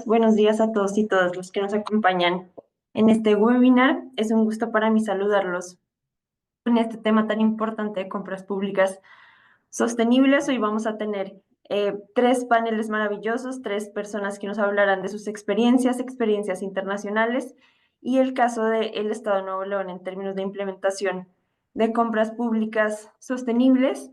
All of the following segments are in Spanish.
Buenos días a todos y todas los que nos acompañan en este webinar. Es un gusto para mí saludarlos en este tema tan importante de compras públicas sostenibles. Hoy vamos a tener tres paneles maravillosos, tres personas que nos hablarán de sus experiencias internacionales y el caso del Estado de Nuevo León en términos de implementación de compras públicas sostenibles.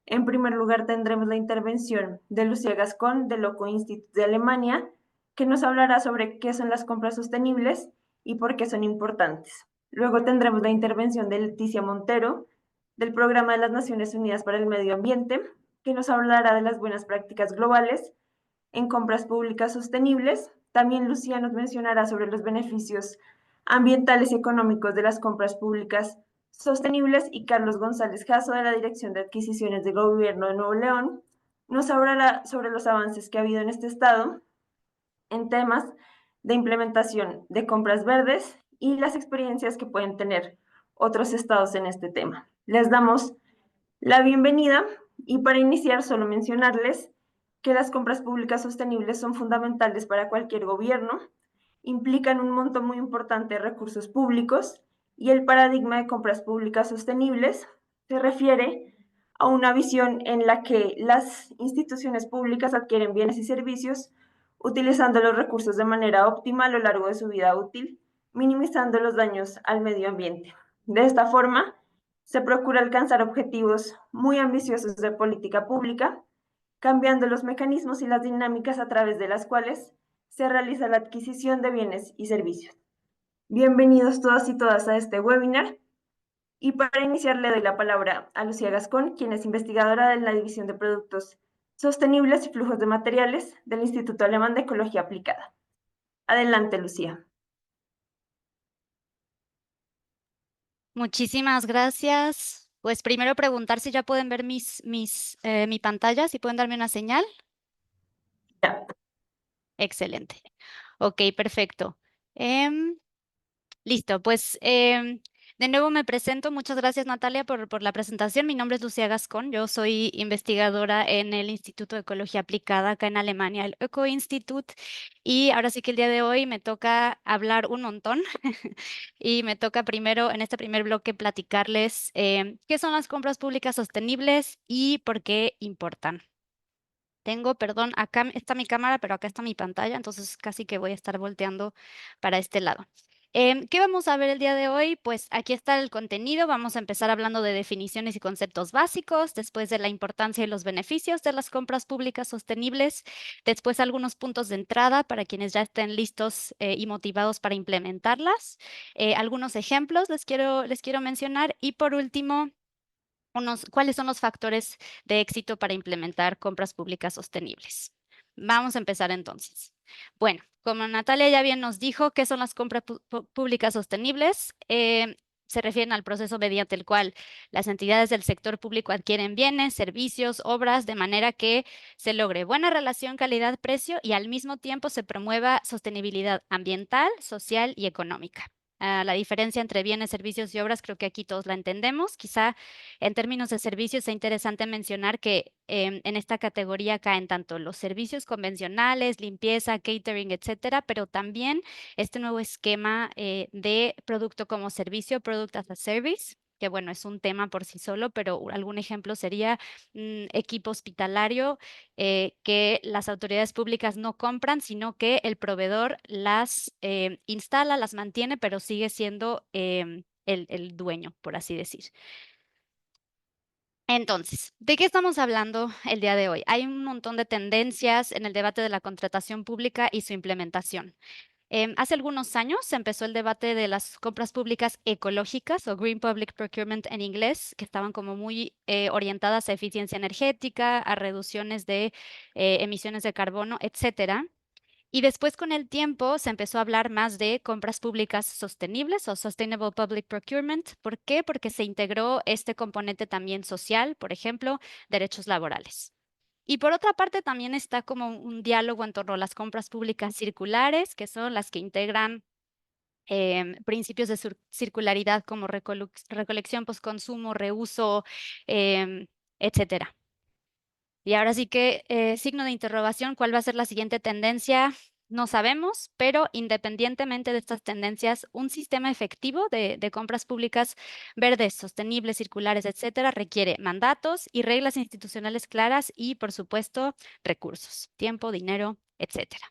En primer lugar, tendremos la intervención de Lucía Gascón del Loco Institute de Alemania, que nos hablará sobre qué son las compras sostenibles y por qué son importantes. Luego tendremos la intervención de Leticia Montero, del Programa de las Naciones Unidas para el Medio Ambiente, que nos hablará de las buenas prácticas globales en compras públicas sostenibles. También Lucía nos mencionará sobre los beneficios ambientales y económicos de las compras públicas sostenibles, y Carlos González Jasso, de la Dirección de Adquisiciones del Gobierno de Nuevo León, nos hablará sobre los avances que ha habido en este estado en temas de implementación de compras verdes y las experiencias que pueden tener otros estados en este tema. Les damos la bienvenida y para iniciar solo mencionarles que las compras públicas sostenibles son fundamentales para cualquier gobierno, implican un monto muy importante de recursos públicos y el paradigma de compras públicas sostenibles se refiere a una visión en la que las instituciones públicas adquieren bienes y servicios utilizando los recursos de manera óptima a lo largo de su vida útil, minimizando los daños al medio ambiente. De esta forma, se procura alcanzar objetivos muy ambiciosos de política pública, cambiando los mecanismos y las dinámicas a través de las cuales se realiza la adquisición de bienes y servicios. Bienvenidos todas y todas a este webinar. Y para iniciar le doy la palabra a Lucía Gascón, quien es investigadora de la División de Productos Sostenibles y Flujos de Materiales del Instituto Alemán de Ecología Aplicada. Adelante, Lucía. Muchísimas gracias. Pues primero preguntar si ya pueden ver mi pantalla, si pueden darme una señal. Ya. Excelente. Ok, perfecto. Listo, pues de nuevo me presento. Muchas gracias, Natalia, por la presentación. Mi nombre es Lucía Gascón. Yo soy investigadora en el Instituto de Ecología Aplicada acá en Alemania, el Öko Institut. Y ahora sí que el día de hoy me toca hablar un montón y me toca primero, en este primer bloque, platicarles qué son las compras públicas sostenibles y por qué importan. Perdón, acá está mi cámara, pero acá está mi pantalla, entonces casi que voy a estar volteando para este lado. ¿Qué vamos a ver el día de hoy? Pues aquí está el contenido. Vamos a empezar hablando de definiciones y conceptos básicos, después de la importancia y los beneficios de las compras públicas sostenibles, después algunos puntos de entrada para quienes ya estén listos y motivados para implementarlas, algunos ejemplos les quiero mencionar y por último cuáles son los factores de éxito para implementar compras públicas sostenibles. Vamos a empezar entonces. Bueno, como Natalia ya bien nos dijo, ¿qué son las compras públicas sostenibles? Se refieren al proceso mediante el cual las entidades del sector público adquieren bienes, servicios, obras, de manera que se logre buena relación calidad-precio y al mismo tiempo se promueva sostenibilidad ambiental, social y económica. La diferencia entre bienes, servicios y obras, creo que aquí todos la entendemos. Quizá en términos de servicios es interesante mencionar que en esta categoría caen tanto los servicios convencionales, limpieza, catering, etcétera, pero también este nuevo esquema de producto como servicio, product as a service, que bueno, es un tema por sí solo, pero algún ejemplo sería equipo hospitalario que las autoridades públicas no compran, sino que el proveedor las instala, las mantiene, pero sigue siendo el dueño, por así decir. Entonces, ¿de qué estamos hablando el día de hoy? Hay un montón de tendencias en el debate de la contratación pública y su implementación. Hace algunos años se empezó el debate de las compras públicas ecológicas o Green Public Procurement en inglés, que estaban como muy orientadas a eficiencia energética, a reducciones de emisiones de carbono, etcétera. Y después con el tiempo se empezó a hablar más de compras públicas sostenibles o Sustainable Public Procurement. ¿Por qué? Porque se integró este componente también social, por ejemplo, derechos laborales. Y por otra parte también está como un diálogo en torno a las compras públicas circulares, que son las que integran principios de circularidad como recolección, postconsumo, reuso, etcétera. Y ahora sí que, signo de interrogación, ¿cuál va a ser la siguiente tendencia? No sabemos, pero independientemente de estas tendencias, un sistema efectivo de compras públicas verdes, sostenibles, circulares, etcétera, requiere mandatos y reglas institucionales claras y, por supuesto, recursos, tiempo, dinero, etcétera.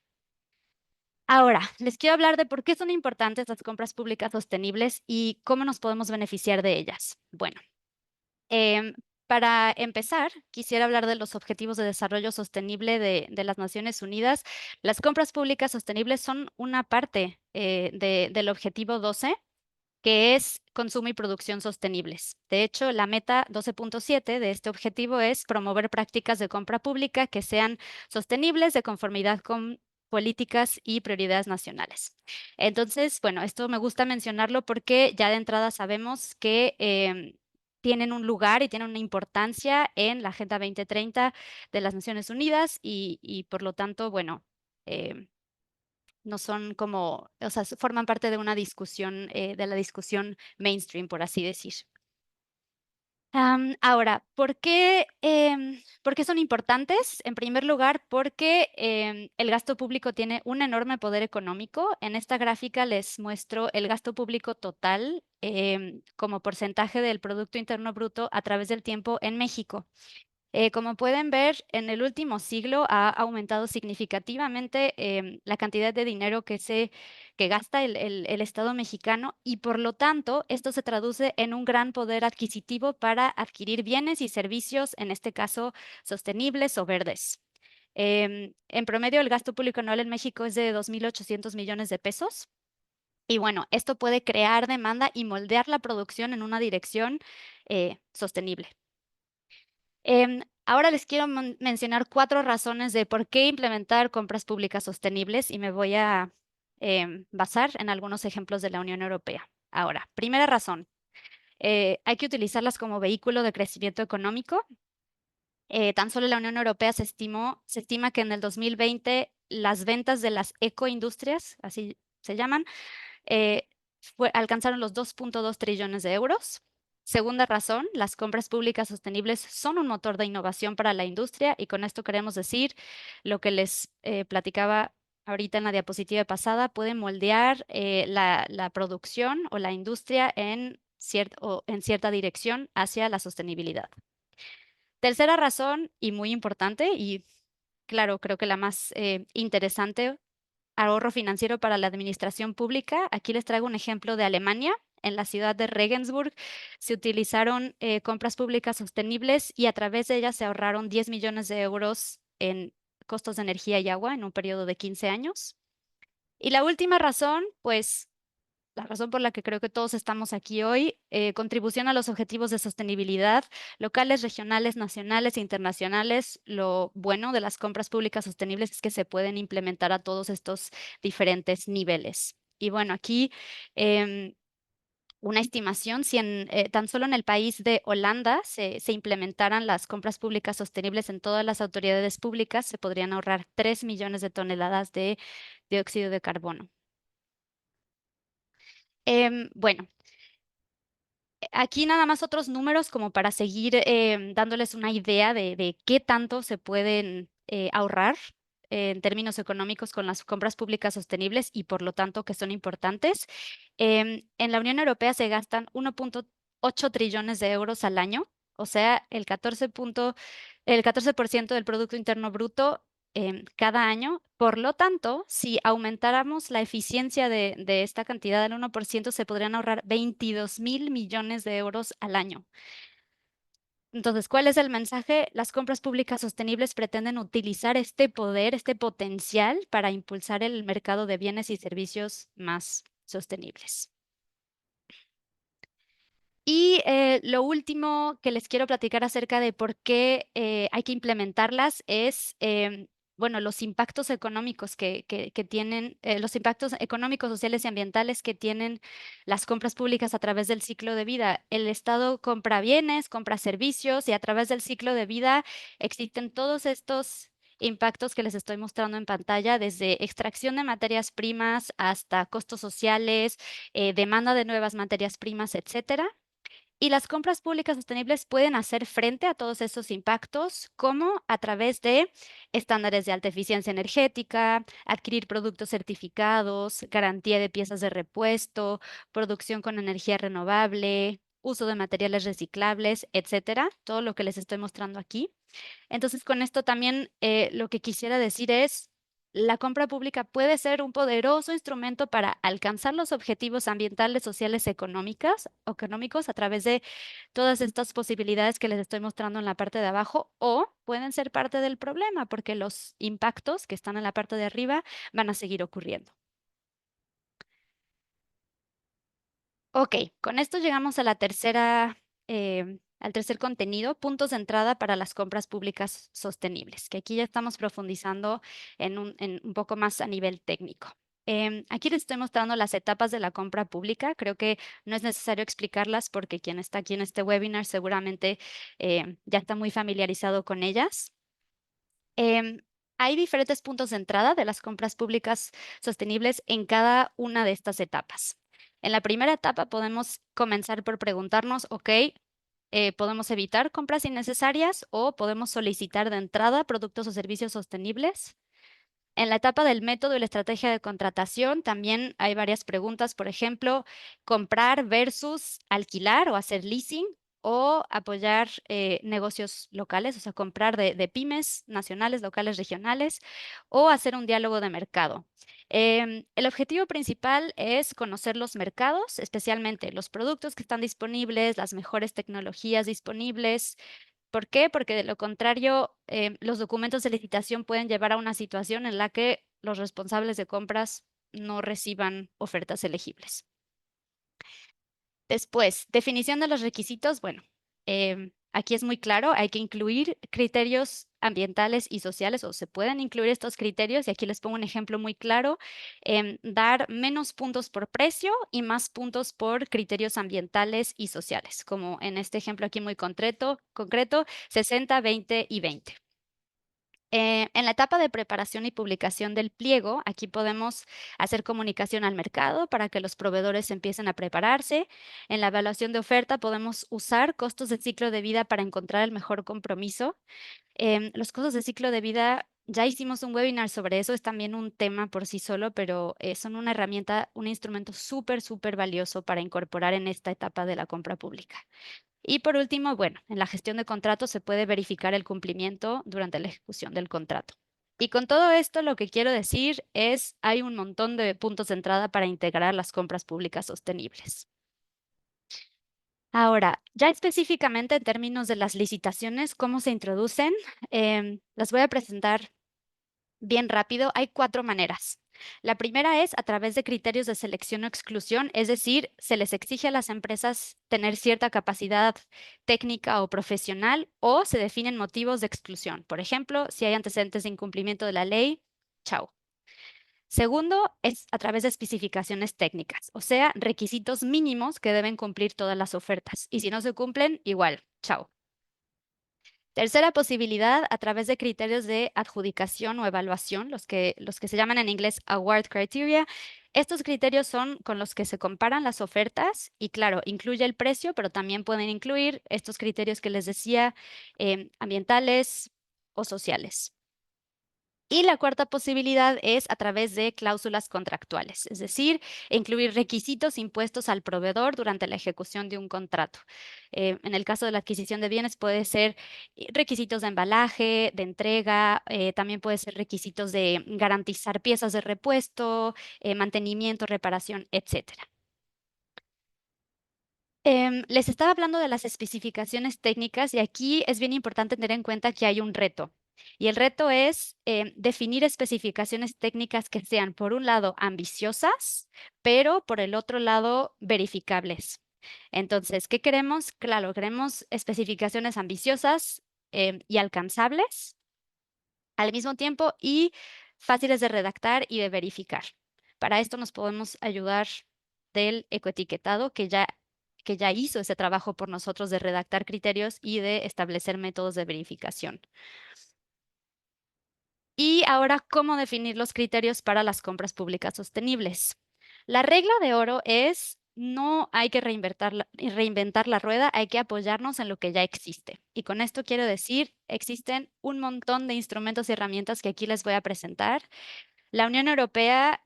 Ahora, les quiero hablar de por qué son importantes las compras públicas sostenibles y cómo nos podemos beneficiar de ellas. Bueno, Em, para empezar, quisiera hablar de los Objetivos de Desarrollo Sostenible de las Naciones Unidas. Las compras públicas sostenibles son una parte del Objetivo 12, que es consumo y producción sostenibles. De hecho, la meta 12.7 de este objetivo es promover prácticas de compra pública que sean sostenibles de conformidad con políticas y prioridades nacionales. Entonces, bueno, esto me gusta mencionarlo porque ya de entrada sabemos que tienen un lugar y tienen una importancia en la Agenda 2030 de las Naciones Unidas y por lo tanto, bueno, em, no son como, o sea, forman parte de una discusión, de la discusión mainstream, por así decir. Ahora, ¿por qué son importantes? En primer lugar, porque el gasto público tiene un enorme poder económico. En esta gráfica les muestro el gasto público total como porcentaje del Producto Interno Bruto a través del tiempo en México. Como pueden ver, en el último siglo ha aumentado significativamente la cantidad de dinero que gasta el Estado mexicano y por lo tanto esto se traduce en un gran poder adquisitivo para adquirir bienes y servicios, en este caso sostenibles o verdes. En promedio, el gasto público anual en México es de 2.800 millones de pesos. Y bueno, esto puede crear demanda y moldear la producción en una dirección sostenible. Ahora les quiero mencionar 4 razones de por qué implementar compras públicas sostenibles y me voy a basar en algunos ejemplos de la Unión Europea. Ahora, primera razón, hay que utilizarlas como vehículo de crecimiento económico. Tan solo en la Unión Europea se estima que en el 2020 las ventas de las ecoindustrias, así se llaman, eh, alcanzaron los 2.2 trillones de euros. Segunda razón, las compras públicas sostenibles son un motor de innovación para la industria y con esto queremos decir lo que les platicaba ahorita en la diapositiva pasada, puede moldear la producción o la industria en cierta dirección hacia la sostenibilidad. Tercera razón, y muy importante, y claro, creo que la más interesante, ahorro financiero para la administración pública. Aquí les traigo un ejemplo de Alemania. En la ciudad de Regensburg se utilizaron compras públicas sostenibles y a través de ellas se ahorraron 10 millones de euros en costos de energía y agua en un periodo de 15 años. Y la última razón, pues la razón por la que creo que todos estamos aquí hoy, contribución a los objetivos de sostenibilidad locales, regionales, nacionales e internacionales. Lo bueno de las compras públicas sostenibles es que se pueden implementar a todos estos diferentes niveles. Y bueno, aquí una estimación, si tan solo en el país de Holanda se implementaran las compras públicas sostenibles en todas las autoridades públicas, se podrían ahorrar 3 millones de toneladas de dióxido de carbono. Bueno, aquí nada más otros números como para seguir dándoles una idea de qué tanto se pueden ahorrar en términos económicos con las compras públicas sostenibles y por lo tanto que son importantes. En la Unión Europea se gastan 1.8 trillones de euros al año, o sea, el 14% del Producto Interno Bruto cada año. Por lo tanto, si aumentáramos la eficiencia de esta cantidad del 1%, se podrían ahorrar 22.000 millones de euros al año. Entonces, ¿cuál es el mensaje? Las compras públicas sostenibles pretenden utilizar este poder, este potencial para impulsar el mercado de bienes y servicios más sostenibles. Y lo último que les quiero platicar acerca de por qué hay que implementarlas es, bueno, los impactos económicos que tienen, los impactos económicos, sociales y ambientales que tienen las compras públicas a través del ciclo de vida. El Estado compra bienes, compra servicios y a través del ciclo de vida existen todos estos impactos que les estoy mostrando en pantalla, desde extracción de materias primas hasta costos sociales, demanda de nuevas materias primas, etcétera. Y las compras públicas sostenibles pueden hacer frente a todos esos impactos, como a través de estándares de alta eficiencia energética, adquirir productos certificados, garantía de piezas de repuesto, producción con energía renovable, uso de materiales reciclables, etcétera, todo lo que les estoy mostrando aquí. Entonces, con esto también lo que quisiera decir es, la compra pública puede ser un poderoso instrumento para alcanzar los objetivos ambientales, sociales, económicos a través de todas estas posibilidades que les estoy mostrando en la parte de abajo, o pueden ser parte del problema porque los impactos que están en la parte de arriba van a seguir ocurriendo. Ok, con esto llegamos a la al tercer contenido, puntos de entrada para las compras públicas sostenibles, que aquí ya estamos profundizando en un poco más a nivel técnico. Aquí les estoy mostrando las etapas de la compra pública. Creo que no es necesario explicarlas porque quien está aquí en este webinar seguramente ya está muy familiarizado con ellas. Em, Hay diferentes puntos de entrada de las compras públicas sostenibles en cada una de estas etapas. En la primera etapa podemos comenzar por preguntarnos, ok, ¿podemos evitar compras innecesarias o podemos solicitar de entrada productos o servicios sostenibles? En la etapa del método y la estrategia de contratación también hay varias preguntas, por ejemplo, comprar versus alquilar o hacer leasing o apoyar negocios locales, o sea, comprar de pymes nacionales, locales, regionales o hacer un diálogo de mercado. El objetivo principal es conocer los mercados, especialmente los productos que están disponibles, las mejores tecnologías disponibles. ¿Por qué? Porque de lo contrario, los documentos de licitación pueden llevar a una situación en la que los responsables de compras no reciban ofertas elegibles. Después, definición de los requisitos. Bueno, aquí es muy claro, hay que incluir criterios ambientales y sociales, o se pueden incluir estos criterios, y aquí les pongo un ejemplo muy claro, dar menos puntos por precio y más puntos por criterios ambientales y sociales, como en este ejemplo aquí muy concreto 60, 20 y 20. En la etapa de preparación y publicación del pliego, aquí podemos hacer comunicación al mercado para que los proveedores empiecen a prepararse. En la evaluación de oferta podemos usar costos de ciclo de vida para encontrar el mejor compromiso. Los costos de ciclo de vida, ya hicimos un webinar sobre eso, es también un tema por sí solo, pero son una herramienta, un instrumento súper, súper valioso para incorporar en esta etapa de la compra pública. Y por último, bueno, en la gestión de contratos se puede verificar el cumplimiento durante la ejecución del contrato. Y con todo esto, lo que quiero decir es, hay un montón de puntos de entrada para integrar las compras públicas sostenibles. Ahora, ya específicamente en términos de las licitaciones, ¿cómo se introducen? Las voy a presentar bien rápido. Hay 4 maneras. La primera es a través de criterios de selección o exclusión, es decir, se les exige a las empresas tener cierta capacidad técnica o profesional o se definen motivos de exclusión. Por ejemplo, si hay antecedentes de incumplimiento de la ley, chao. Segundo, es a través de especificaciones técnicas, o sea, requisitos mínimos que deben cumplir todas las ofertas. Y si no se cumplen, igual, chao. Tercera posibilidad, a través de criterios de adjudicación o evaluación, los que se llaman en inglés award criteria. Estos criterios son con los que se comparan las ofertas y, claro, incluye el precio, pero también pueden incluir estos criterios que les decía, ambientales o sociales. Y la cuarta posibilidad es a través de cláusulas contractuales, es decir, incluir requisitos impuestos al proveedor durante la ejecución de un contrato. En el caso de la adquisición de bienes puede ser requisitos de embalaje, de entrega, también puede ser requisitos de garantizar piezas de repuesto, mantenimiento, reparación, etcétera. Les estaba hablando de las especificaciones técnicas y aquí es bien importante tener en cuenta que hay un reto. Y el reto es definir especificaciones técnicas que sean, por un lado, ambiciosas, pero por el otro lado, verificables. Entonces, ¿qué queremos? Claro, queremos especificaciones ambiciosas y alcanzables al mismo tiempo y fáciles de redactar y de verificar. Para esto nos podemos ayudar del ecoetiquetado que ya hizo ese trabajo por nosotros de redactar criterios y de establecer métodos de verificación. Y ahora, ¿cómo definir los criterios para las compras públicas sostenibles? La regla de oro es no hay que reinventar la rueda, hay que apoyarnos en lo que ya existe. Y con esto quiero decir, existen un montón de instrumentos y herramientas que aquí les voy a presentar. La Unión Europea,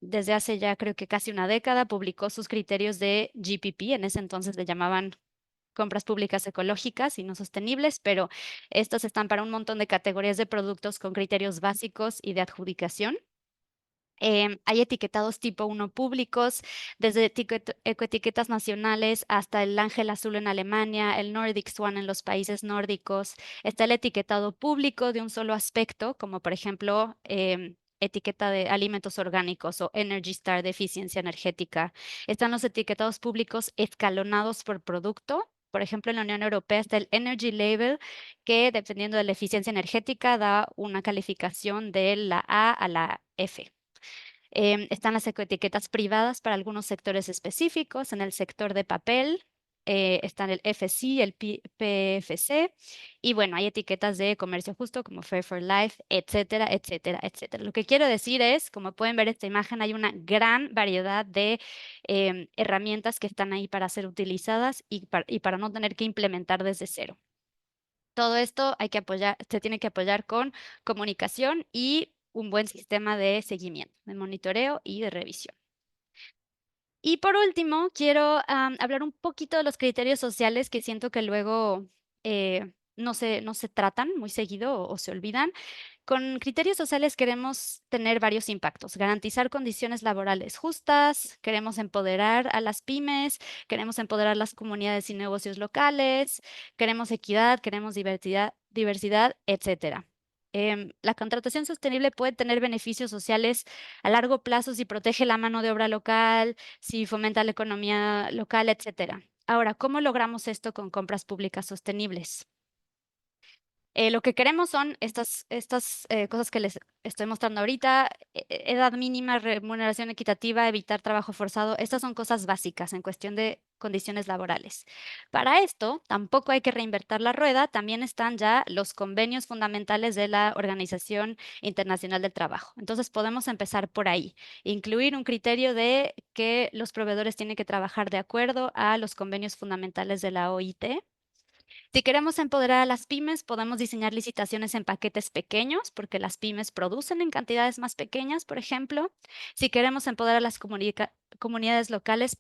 desde hace ya creo que casi una década, publicó sus criterios de GPP. En ese entonces le llamaban compras públicas ecológicas y no sostenibles, pero estas están para un montón de categorías de productos con criterios básicos y de adjudicación. Hay etiquetados tipo uno públicos, desde ecoetiquetas nacionales hasta el Ángel Azul en Alemania, el Nordic Swan en los países nórdicos. Está el etiquetado público de un solo aspecto, como por ejemplo etiqueta de alimentos orgánicos o Energy Star de eficiencia energética. Están los etiquetados públicos escalonados por producto. Por ejemplo, en la Unión Europea está el Energy Label, que dependiendo de la eficiencia energética da una calificación de la A a la F. Están las ecoetiquetas privadas para algunos sectores específicos. En el sector de papel están el FSC, el PFC, y bueno, hay etiquetas de comercio justo como Fair for Life, etcétera, etcétera, etcétera. Lo que quiero decir es, como pueden ver esta imagen, hay una gran variedad de herramientas que están ahí para ser utilizadas y para no tener que implementar desde cero. Todo esto hay que apoyar, se tiene que apoyar con comunicación y un buen sistema de seguimiento, de monitoreo y de revisión. Y por último, quiero hablar un poquito de los criterios sociales que siento que luego no se tratan muy seguido o se olvidan. Con criterios sociales queremos tener varios impactos, garantizar condiciones laborales justas, queremos empoderar a las pymes, queremos empoderar las comunidades y negocios locales, queremos equidad, queremos diversidad, etcétera. La contratación sostenible puede tener beneficios sociales a largo plazo si protege la mano de obra local, si fomenta la economía local, etcétera. Ahora, ¿cómo logramos esto con compras públicas sostenibles? Lo que queremos son estas cosas que les estoy mostrando ahorita, edad mínima, remuneración equitativa, evitar trabajo forzado. Estas son cosas básicas en cuestión de condiciones laborales. Para esto, tampoco hay que reinvertir la rueda, también están ya los convenios fundamentales de la Organización Internacional del Trabajo. Entonces, podemos empezar por ahí, incluir un criterio de que los proveedores tienen que trabajar de acuerdo a los convenios fundamentales de la OIT. Si queremos empoderar a las pymes, podemos diseñar licitaciones en paquetes pequeños, porque las pymes producen en cantidades más pequeñas, por ejemplo. Si queremos empoderar a las comunidades locales,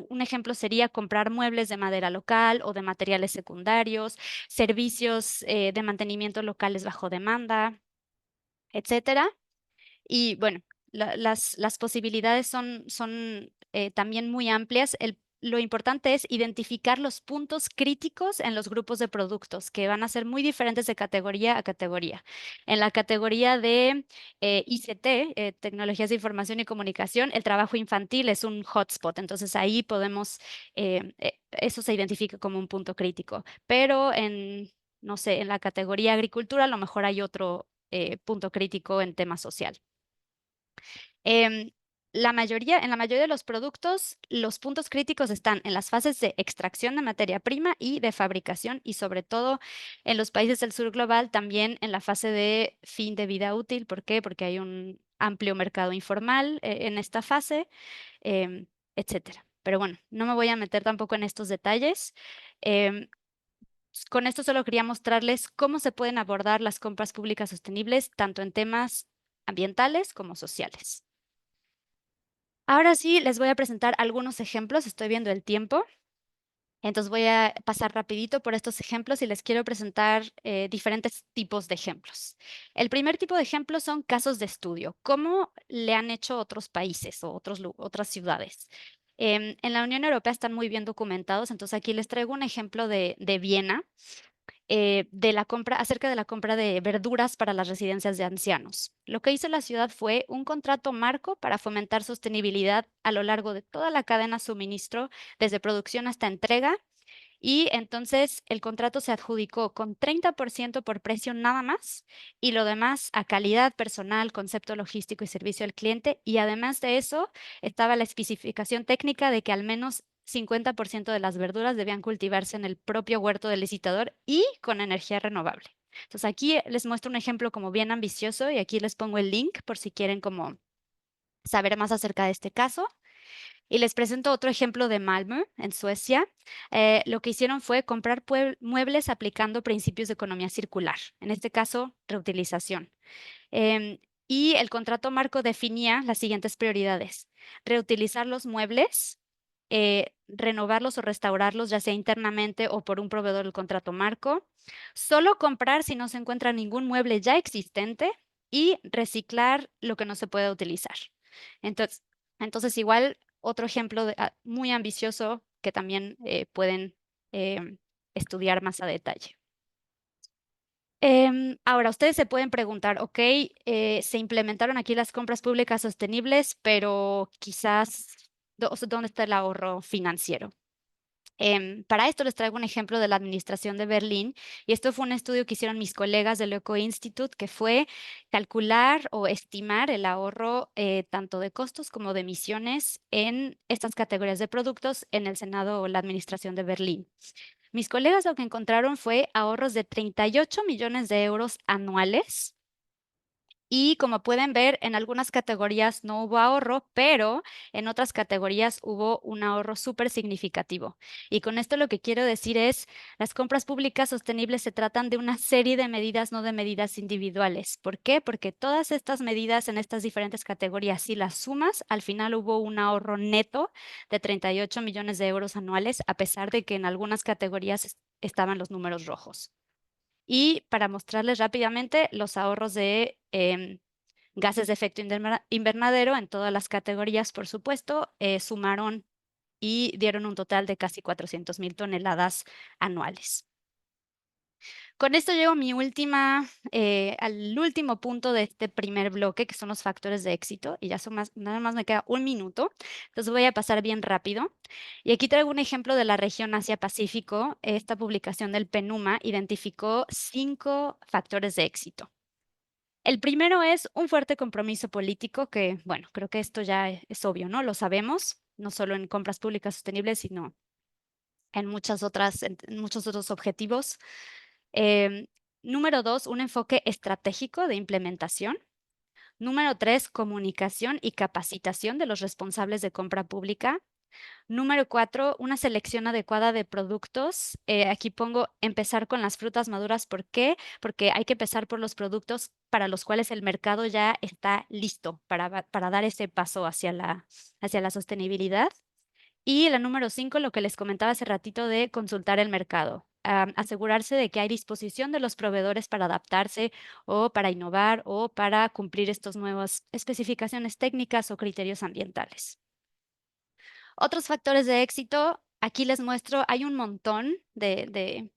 un ejemplo sería comprar muebles de madera local o de materiales secundarios, servicios de mantenimiento locales bajo demanda, etcétera. Y bueno, las posibilidades son también muy amplias. Lo importante es identificar los puntos críticos en los grupos de productos, que van a ser muy diferentes de categoría a categoría. En la categoría de ICT, Tecnologías de Información y Comunicación, el trabajo infantil es un hotspot. Entonces ahí eso se identifica como un punto crítico. Pero no sé, en la categoría agricultura, a lo mejor hay otro punto crítico en tema social. En la mayoría de los productos, los puntos críticos están en las fases de extracción de materia prima y de fabricación, y sobre todo en los países del sur global, también en la fase de fin de vida útil. ¿Por qué? Porque hay un amplio mercado informal en esta fase, etcétera. Pero bueno, no me voy a meter tampoco en estos detalles. Em, con esto solo quería mostrarles cómo se pueden abordar las compras públicas sostenibles, tanto en temas ambientales como sociales. Ahora sí, les voy a presentar algunos ejemplos. Estoy viendo el tiempo, entonces voy a pasar rapidito por estos ejemplos y les quiero presentar diferentes tipos de ejemplos. El primer tipo de ejemplos son casos de estudio. ¿Cómo le han hecho otros países o otras ciudades? En la Unión Europea están muy bien documentados, entonces aquí les traigo un ejemplo de Viena, acerca de la compra de verduras para las residencias de ancianos. Lo que hizo la ciudad fue un contrato marco para fomentar sostenibilidad a lo largo de toda la cadena de suministro, desde producción hasta entrega. Y entonces el contrato se adjudicó con 30% por precio nada más, y lo demás a calidad, personal, concepto logístico y servicio al cliente. Y además de eso, estaba la especificación técnica de que al menos 50% de las verduras debían cultivarse en el propio huerto del licitador y con energía renovable. Entonces aquí les muestro un ejemplo como bien ambicioso, y aquí les pongo el link por si quieren como saber más acerca de este caso. Y les presento otro ejemplo de Malmö, en Suecia. Lo que hicieron fue comprar muebles aplicando principios de economía circular, en este caso, reutilización. Em, y el contrato marco definía las siguientes prioridades: reutilizar los muebles, renovarlos o restaurarlos, ya sea internamente o por un proveedor del contrato marco, solo comprar si no se encuentra ningún mueble ya existente y reciclar lo que no se pueda utilizar. Entonces, igual, otro ejemplo muy ambicioso que también pueden estudiar más a detalle. Ahora, ustedes se pueden preguntar, ok, se implementaron aquí las compras públicas sostenibles, pero quizás, o sea, ¿dónde está el ahorro financiero? Para esto les traigo un ejemplo de la administración de Berlín, y esto fue un estudio que hicieron mis colegas del Eco Institute, que fue calcular o estimar el ahorro tanto de costos como de emisiones en estas categorías de productos en el Senado o la administración de Berlín. Mis colegas lo que encontraron fue ahorros de 38 millones de euros anuales. Y como pueden ver, en algunas categorías no hubo ahorro, pero en otras categorías hubo un ahorro súper significativo. Y con esto lo que quiero decir es, las compras públicas sostenibles se tratan de una serie de medidas, no de medidas individuales. ¿Por qué? Porque todas estas medidas en estas diferentes categorías, si las sumas, al final hubo un ahorro neto de 38 millones de euros anuales, a pesar de que en algunas categorías estaban los números rojos. Y para mostrarles rápidamente los ahorros de gases de efecto invernadero en todas las categorías, por supuesto, sumaron y dieron un total de casi 400.000 toneladas anuales. Con esto llego a al último punto de este primer bloque, que son los factores de éxito, y ya nada más me queda un minuto, entonces voy a pasar bien rápido. Y aquí traigo un ejemplo de la región Asia-Pacífico. Esta publicación del PENUMA identificó 5 factores de éxito. El primero es un fuerte compromiso político que, bueno, creo que esto ya es obvio, ¿no? Lo sabemos, no solo en compras públicas sostenibles, sino en muchos otros objetivos. Em, Número 2, un enfoque estratégico de implementación. Número 3, comunicación y capacitación de los responsables de compra pública. Número 4, una selección adecuada de productos. Aquí pongo empezar con las frutas maduras. ¿Por qué? Porque hay que empezar por los productos para los cuales el mercado ya está listo para dar ese paso hacia la sostenibilidad. Y la número 5, lo que les comentaba hace ratito de consultar el mercado. Asegurarse de que hay disposición de los proveedores para adaptarse o para innovar o para cumplir estas nuevas especificaciones técnicas o criterios ambientales. Otros factores de éxito, aquí les muestro, hay un montón de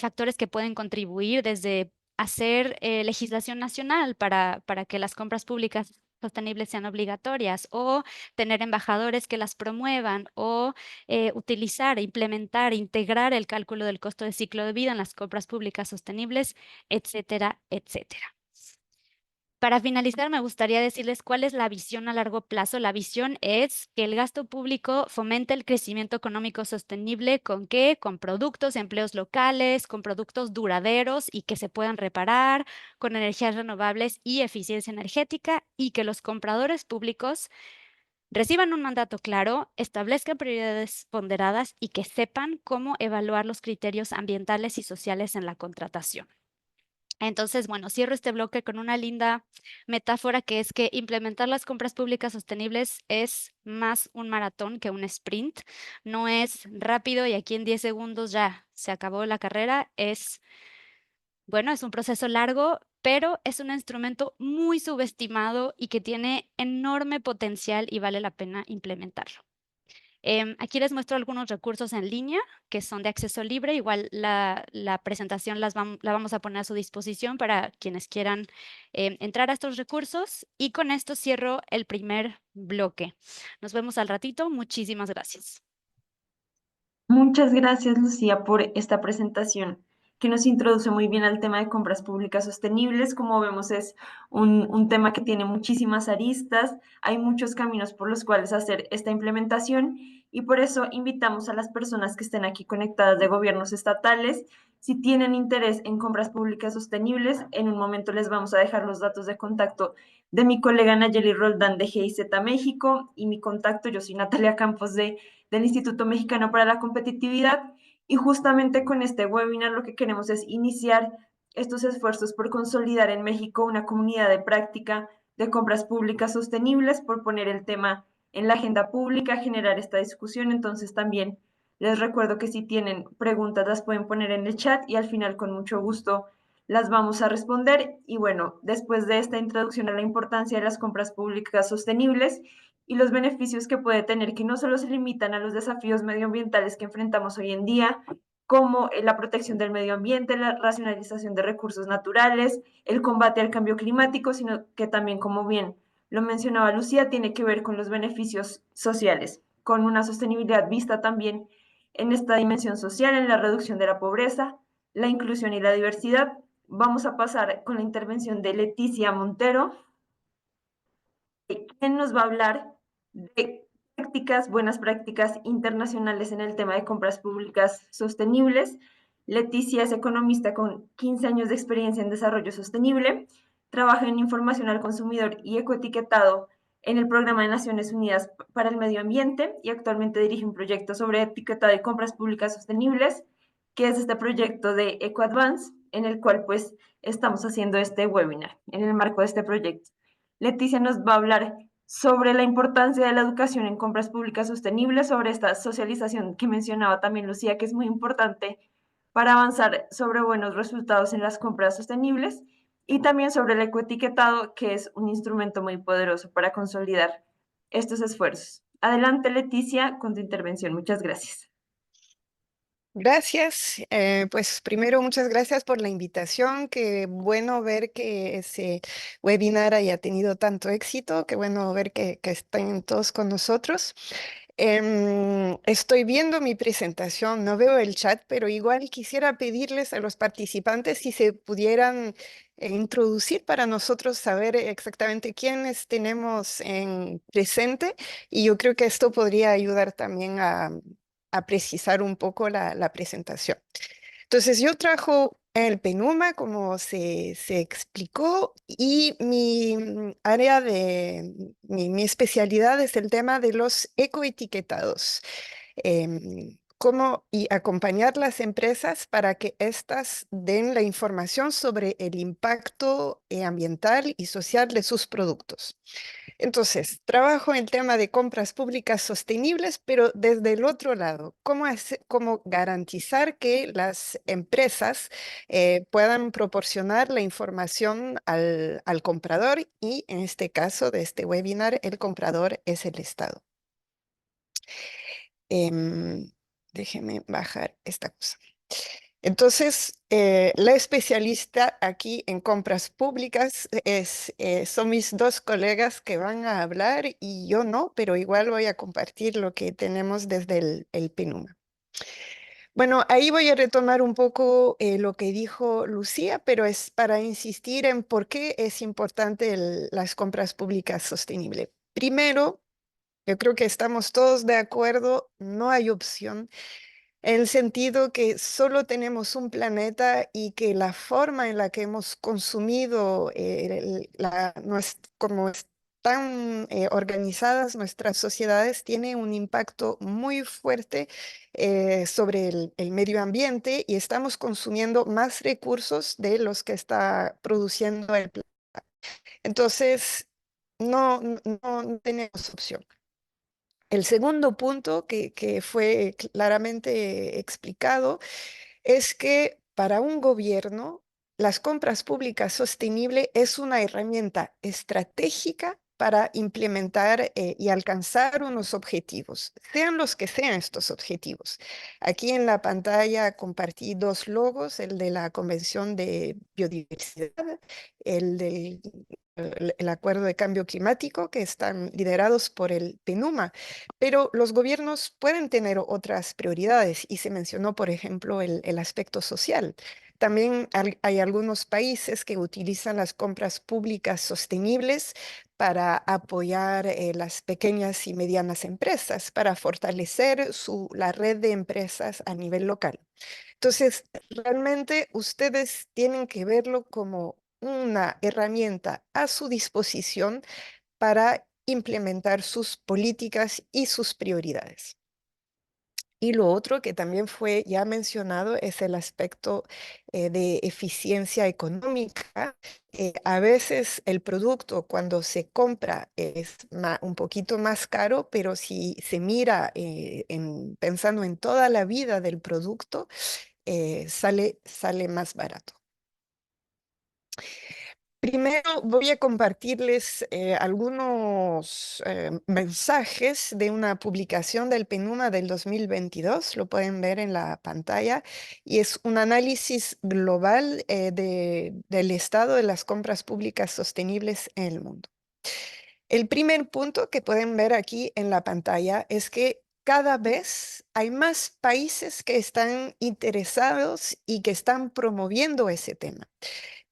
factores que pueden contribuir, desde hacer legislación nacional para que las compras públicas sostenibles sean obligatorias, o tener embajadores que las promuevan, o utilizar, implementar, integrar el cálculo del costo de ciclo de vida en las compras públicas sostenibles, etcétera, etcétera. Para finalizar, me gustaría decirles cuál es la visión a largo plazo. La visión es que el gasto público fomente el crecimiento económico sostenible. ¿Con qué? Con productos, empleos locales, con productos duraderos y que se puedan reparar, con energías renovables y eficiencia energética, y que los compradores públicos reciban un mandato claro, establezcan prioridades ponderadas y que sepan cómo evaluar los criterios ambientales y sociales en la contratación. Entonces, bueno, cierro este bloque con una linda metáfora, que es que implementar las compras públicas sostenibles es más un maratón que un sprint. No es rápido y aquí en 10 segundos ya se acabó la carrera. Bueno, es un proceso largo, pero es un instrumento muy subestimado y que tiene enorme potencial y vale la pena implementarlo. Aquí les muestro algunos recursos en línea que son de acceso libre. Igual la presentación la vamos a poner a su disposición para quienes quieran entrar a estos recursos. Y con esto cierro el primer bloque. Nos vemos al ratito. Muchísimas gracias. Muchas gracias, Lucía, por esta presentación que nos introduce muy bien al tema de compras públicas sostenibles. Como vemos, es un tema que tiene muchísimas aristas, hay muchos caminos por los cuales hacer esta implementación, y por eso invitamos a las personas que estén aquí conectadas de gobiernos estatales. Si tienen interés en compras públicas sostenibles, en un momento les vamos a dejar los datos de contacto de mi colega Nayeli Roldán de GIZ México y mi contacto, yo soy Natalia Campos del Instituto Mexicano para la Competitividad y justamente con este webinar lo que queremos es iniciar estos esfuerzos por consolidar en México una comunidad de práctica de compras públicas sostenibles, por poner el tema en la agenda pública, generar esta discusión. Entonces también les recuerdo que si tienen preguntas las pueden poner en el chat y al final con mucho gusto las vamos a responder. Y bueno, después de esta introducción a la importancia de las compras públicas sostenibles y los beneficios que puede tener, que no solo se limitan a los desafíos medioambientales que enfrentamos hoy en día, como la protección del medio ambiente, la racionalización de recursos naturales, el combate al cambio climático, sino que también, como bien lo mencionaba Lucía, tiene que ver con los beneficios sociales, con una sostenibilidad vista también en esta dimensión social, en la reducción de la pobreza, la inclusión y la diversidad. Vamos a pasar con la intervención de Leticia Montero, quien nos va a hablar de buenas prácticas internacionales en el tema de compras públicas sostenibles. Leticia es economista con 15 años de experiencia en desarrollo sostenible, trabaja en información al consumidor y ecoetiquetado en el Programa de Naciones Unidas para el Medio Ambiente y actualmente dirige un proyecto sobre etiquetado de compras públicas sostenibles, que es este proyecto de EcoAdvance, en el cual pues estamos haciendo este webinar en el marco de este proyecto. Leticia nos va a hablar sobre la importancia de la educación en compras públicas sostenibles, sobre esta socialización que mencionaba también Lucía, que es muy importante para avanzar sobre buenos resultados en las compras sostenibles, y también sobre el ecoetiquetado, que es un instrumento muy poderoso para consolidar estos esfuerzos. Adelante, Leticia, con tu intervención. Muchas gracias. Gracias. Pues primero, muchas gracias por la invitación. Qué bueno ver que ese webinar haya tenido tanto éxito. Qué bueno ver que estén todos con nosotros. Estoy viendo mi presentación, no veo el chat, pero igual quisiera pedirles a los participantes si se pudieran introducir para nosotros saber exactamente quiénes tenemos en presente, y yo creo que esto podría ayudar también a precisar un poco la presentación. Entonces, yo trabajo en el PENUMA, como se explicó, y mi área mi especialidad es el tema de los ecoetiquetados. Cómo y acompañar las empresas para que éstas den la información sobre el impacto ambiental y social de sus productos. Entonces, trabajo en el tema de compras públicas sostenibles, pero desde el otro lado, cómo garantizar que las empresas puedan proporcionar la información al comprador, y en este caso de este webinar, el comprador es el Estado. Déjeme bajar esta cosa. Entonces, la especialista aquí en compras públicas son mis dos colegas que van a hablar y yo no, pero igual voy a compartir lo que tenemos desde el PENUMA. Bueno, ahí voy a retomar un poco lo que dijo Lucía, pero es para insistir en por qué es importante las compras públicas sostenibles. Primero, yo creo que estamos todos de acuerdo, no hay opción, en el sentido que solo tenemos un planeta y que la forma en la que hemos consumido, como están organizadas nuestras sociedades, tiene un impacto muy fuerte sobre el medio ambiente, y estamos consumiendo más recursos de los que está produciendo el planeta. Entonces, no tenemos opción. El segundo punto que fue claramente explicado es que para un gobierno las compras públicas sostenibles es una herramienta estratégica para implementar y alcanzar unos objetivos, sean los que sean estos objetivos. Aquí en la pantalla compartí dos logos, el de la Convención de Biodiversidad, el del el Acuerdo de Cambio Climático, que están liderados por el PENUMA, pero los gobiernos pueden tener otras prioridades, y se mencionó, por ejemplo, el aspecto social. También hay algunos países que utilizan las compras públicas sostenibles para apoyar las pequeñas y medianas empresas, para fortalecer la red de empresas a nivel local. Entonces, realmente ustedes tienen que verlo como una herramienta a su disposición para implementar sus políticas y sus prioridades. Y lo otro que también fue ya mencionado es el aspecto de eficiencia económica. A veces el producto cuando se compra es un poquito más caro, pero si se mira pensando en toda la vida del producto, sale más barato. Primero voy a compartirles algunos mensajes de una publicación del PENUMA del 2022, lo pueden ver en la pantalla, y es un análisis global del estado de las compras públicas sostenibles en el mundo. El primer punto que pueden ver aquí en la pantalla es que cada vez hay más países que están interesados y que están promoviendo ese tema.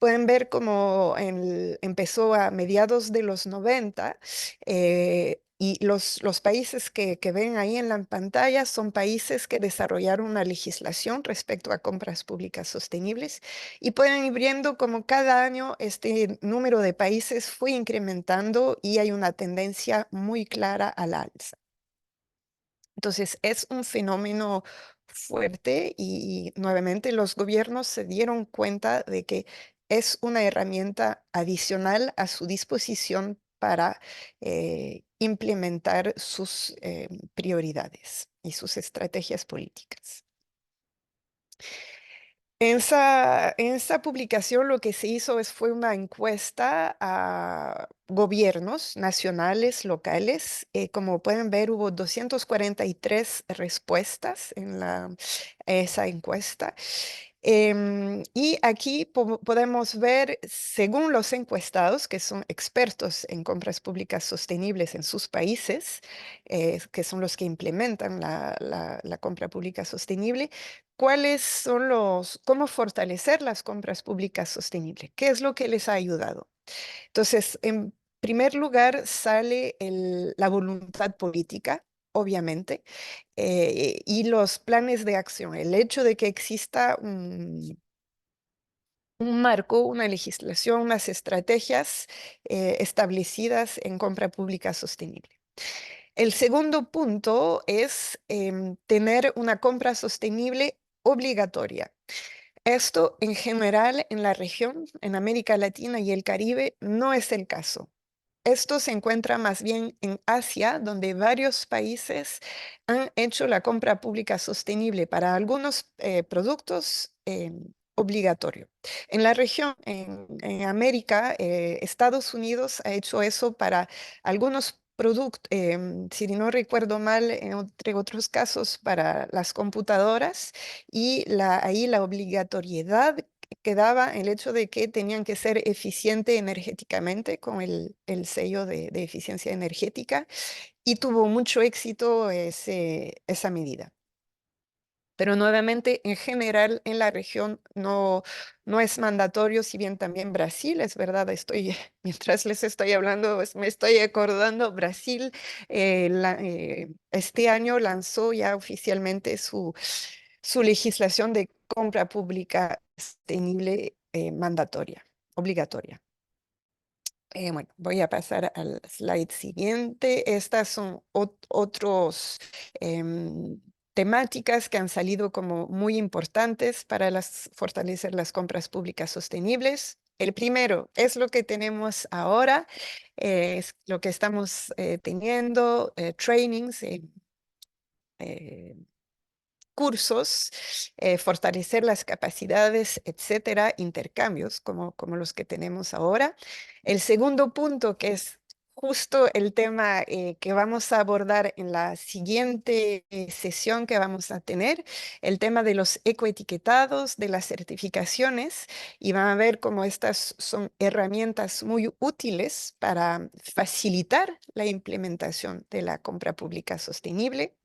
Pueden ver cómo empezó a mediados de los 90 y los países que ven ahí en la pantalla son países que desarrollaron una legislación respecto a compras públicas sostenibles y pueden ir viendo cómo cada año este número de países fue incrementando y hay una tendencia muy clara al alza. Entonces, es un fenómeno fuerte y nuevamente los gobiernos se dieron cuenta de que es una herramienta adicional a su disposición para implementar sus prioridades y sus estrategias políticas. En esa publicación lo que se hizo fue una encuesta a gobiernos nacionales, locales. Como pueden ver, hubo 243 respuestas en esa encuesta. Y aquí podemos ver, según los encuestados, que son expertos en compras públicas sostenibles en sus países, que son los que implementan la compra pública sostenible, cuáles son cómo fortalecer las compras públicas sostenibles, qué es lo que les ha ayudado. Entonces, en primer lugar sale la voluntad política, obviamente, y los planes de acción, el hecho de que exista un marco, una legislación, unas estrategias establecidas en compra pública sostenible. El segundo punto es tener una compra sostenible obligatoria. Esto en general en la región, en América Latina y el Caribe, no es el caso. Esto se encuentra más bien en Asia, donde varios países han hecho la compra pública sostenible para algunos productos obligatorio. En la región, en América, Estados Unidos ha hecho eso para algunos productos, si no recuerdo mal, entre otros casos, para las computadoras y ahí la obligatoriedad quedaba el hecho de que tenían que ser eficiente energéticamente con el sello de eficiencia energética y tuvo mucho éxito esa medida. Pero nuevamente, en general, en la región no es mandatorio, si bien también Brasil, es verdad, mientras les estoy hablando, me estoy acordando, Brasil este año lanzó ya oficialmente su legislación de compra pública sostenible mandatoria, obligatoria. Bueno, voy a pasar al slide siguiente. Estas son otros temáticas que han salido como muy importantes para fortalecer las compras públicas sostenibles. El primero es lo que tenemos ahora, es lo que estamos teniendo, trainings, cursos, fortalecer las capacidades, etcétera, intercambios como los que tenemos ahora. El segundo punto, que es justo el tema que vamos a abordar en la siguiente sesión que vamos a tener, el tema de los ecoetiquetados, de las certificaciones, y van a ver cómo estas son herramientas muy útiles para facilitar la implementación de la compra pública sostenible.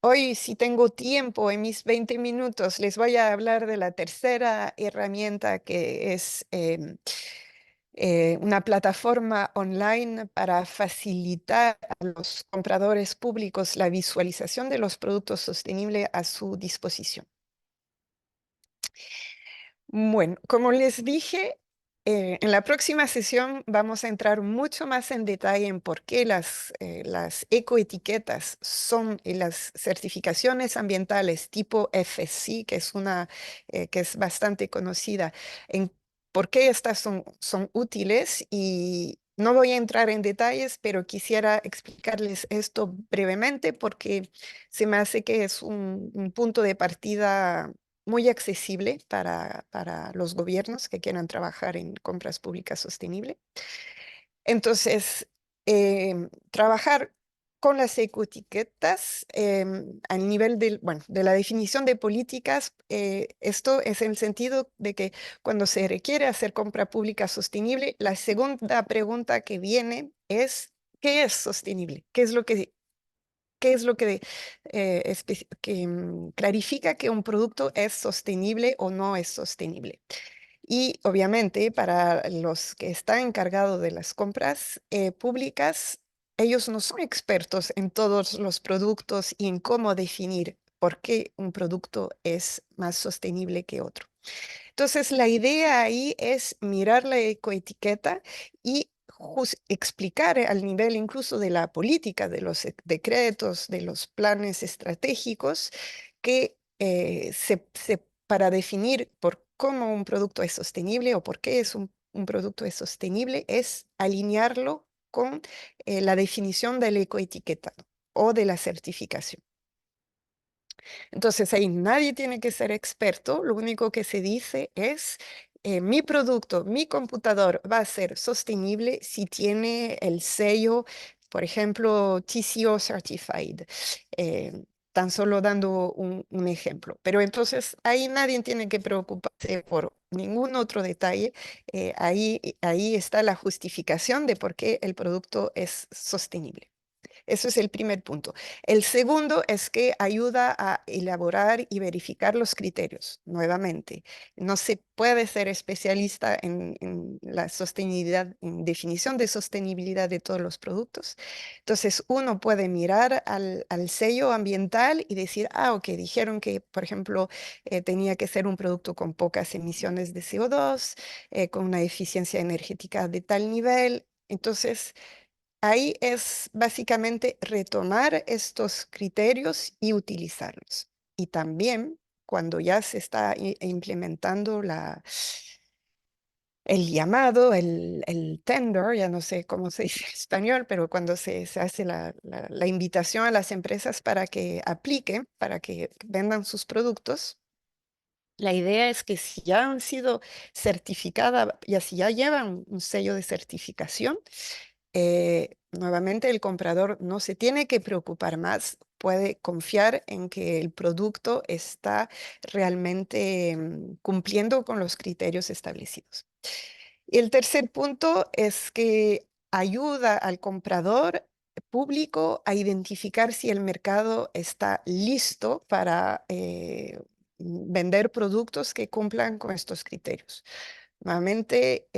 Hoy, si tengo tiempo, en mis 20 minutos, les voy a hablar de la tercera herramienta que es una plataforma online para facilitar a los compradores públicos la visualización de los productos sostenibles a su disposición. Bueno, como les dije, En la próxima sesión vamos a entrar mucho más en detalle en por qué las ecoetiquetas son y las certificaciones ambientales tipo FSC, que es bastante conocida, en por qué estas son útiles. Y no voy a entrar en detalles, pero quisiera explicarles esto brevemente porque se me hace que es un punto de partida muy accesible para los gobiernos que quieran trabajar en compras públicas sostenibles. Entonces, trabajar con las ecoetiquetas al nivel bueno, de la definición de políticas, esto es en el sentido de que cuando se requiere hacer compra pública sostenible, la segunda pregunta que viene es, ¿qué es sostenible? ¿Qué es lo que clarifica que un producto es sostenible o no es sostenible? Y obviamente para los que están encargados de las compras públicas, ellos no son expertos en todos los productos y en cómo definir por qué un producto es más sostenible que otro. Entonces, la idea ahí es mirar la ecoetiqueta y explicar al nivel incluso de la política, de los decretos, de los planes estratégicos, que para definir por cómo un producto es sostenible o por qué un producto es sostenible, es alinearlo con la definición de la ecoetiqueta o de la certificación. Entonces ahí nadie tiene que ser experto, lo único que se dice es, mi producto, mi computador va a ser sostenible si tiene el sello, por ejemplo, TCO Certified, tan solo dando un ejemplo. Pero entonces ahí nadie tiene que preocuparse por ningún otro detalle, ahí está la justificación de por qué el producto es sostenible. Eso es el primer punto. El segundo es que ayuda a elaborar y verificar los criterios. Nuevamente, no se puede ser especialista en la sostenibilidad, en definición de sostenibilidad de todos los productos. Entonces, uno puede mirar al sello ambiental y decir, ok, dijeron que, por ejemplo, tenía que ser un producto con pocas emisiones de CO2, con una eficiencia energética de tal nivel. Entonces, ahí es básicamente retomar estos criterios y utilizarlos. Y también cuando ya se está implementando el llamado, el tender, ya no sé cómo se dice en español, pero cuando se hace la invitación a las empresas para que apliquen, para que vendan sus productos, la idea es que si ya han sido certificadas, y si ya llevan un sello de certificación, nuevamente el comprador no se tiene que preocupar más, puede confiar en que el producto está realmente cumpliendo con los criterios establecidos. Y el tercer punto es que ayuda al comprador público a identificar si el mercado está listo para vender productos que cumplan con estos criterios. Nuevamente,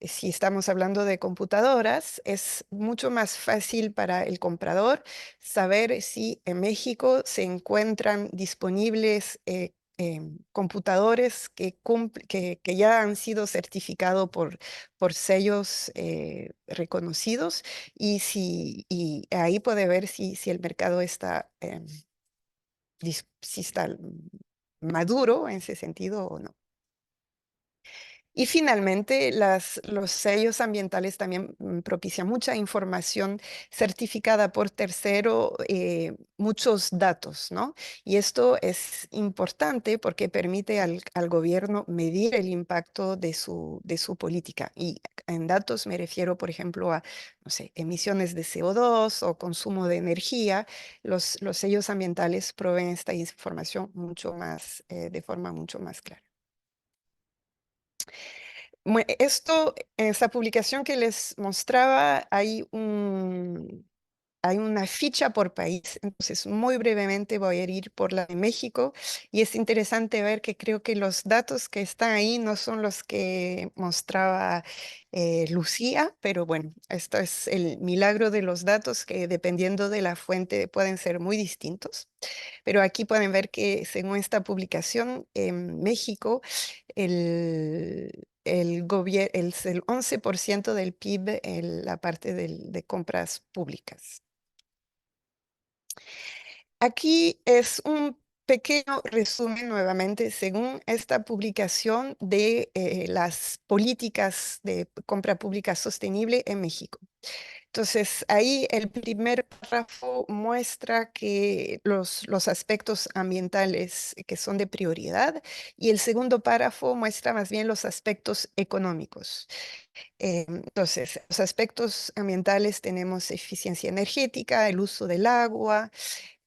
si estamos hablando de computadoras, es mucho más fácil para el comprador saber si en México se encuentran disponibles computadores que ya han sido certificados por sellos reconocidos y ahí puede ver si el mercado está, si está maduro en ese sentido o no. Y finalmente, los sellos ambientales también propician mucha información certificada por tercero, muchos datos, ¿no? Y esto es importante porque permite al gobierno medir el impacto de su política. Y en datos me refiero, por ejemplo, a, no sé, emisiones de CO2 o consumo de energía. Los sellos ambientales proveen esta información mucho más, de forma mucho más clara. En esta publicación que les mostraba, hay una ficha por país, entonces muy brevemente voy a ir por la de México y es interesante ver que creo que los datos que están ahí no son los que mostraba Lucía, pero bueno, esto es el milagro de los datos que dependiendo de la fuente pueden ser muy distintos. Pero aquí pueden ver que según esta publicación, en México, es el 11% del PIB en la parte de compras públicas. Aquí es un pequeño resumen nuevamente según esta publicación de las políticas de compra pública sostenible en México. Entonces, ahí el primer párrafo muestra que los aspectos ambientales que son de prioridad y el segundo párrafo muestra más bien los aspectos económicos. Entonces, los aspectos ambientales tenemos eficiencia energética, el uso del agua.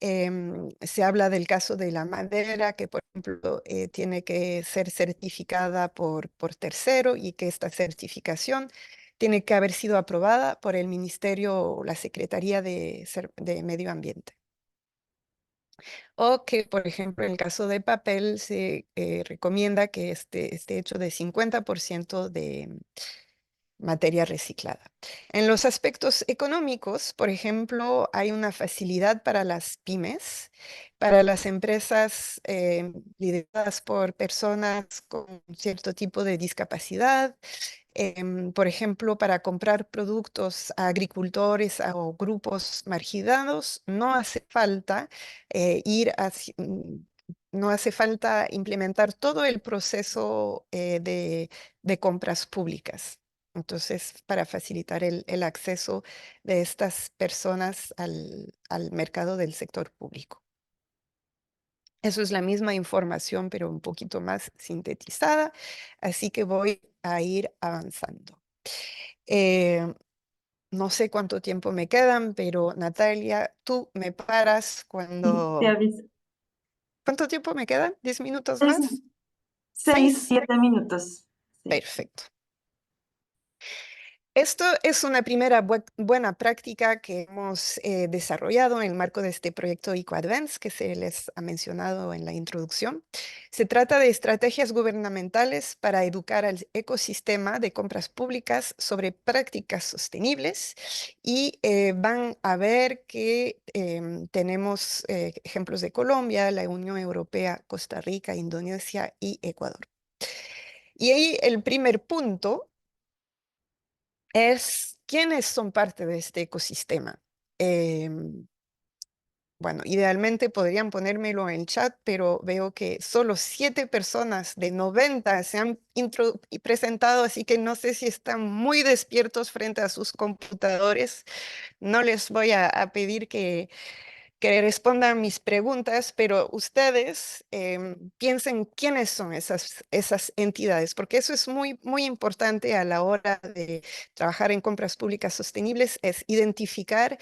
Se habla del caso de la madera, que por ejemplo tiene que ser certificada por tercero y que esta certificación tiene que haber sido aprobada por el Ministerio o la Secretaría de Medio Ambiente. O que, por ejemplo, en el caso de papel se recomienda que esté hecho de 50% de materia reciclada. En los aspectos económicos, por ejemplo, hay una facilidad para las pymes, para las empresas lideradas por personas con cierto tipo de discapacidad, por ejemplo, para comprar productos a agricultores o grupos marginados, no hace falta no hace falta implementar todo el proceso de compras públicas. Entonces, para facilitar el acceso de estas personas al mercado del sector público. Eso es la misma información, pero un poquito más sintetizada, así que voy a ir avanzando. Eh, no sé cuánto tiempo me quedan, pero Natalia, tú me paras Sí, te cuando... aviso. ¿Cuánto tiempo me quedan? ¿10 minutos Es más? 6, ¿6? 7 minutos. Sí. Perfecto. Esto es una primera buena práctica que hemos desarrollado en el marco de este proyecto EcoAdvance que se les ha mencionado en la introducción. Se trata de estrategias gubernamentales para educar al ecosistema de compras públicas sobre prácticas sostenibles y van a ver que tenemos ejemplos de Colombia, la Unión Europea, Costa Rica, Indonesia y Ecuador. Y ahí el primer punto es quiénes son parte de este ecosistema. Em, bueno, idealmente podrían ponérmelo en el chat, pero veo que solo 7 personas de 90 se han y presentado, así que no sé si están muy despiertos frente a sus computadores. No les voy a pedir que respondan mis preguntas, pero ustedes piensen quiénes son esas entidades, porque eso es muy, muy importante a la hora de trabajar en compras públicas sostenibles, es identificar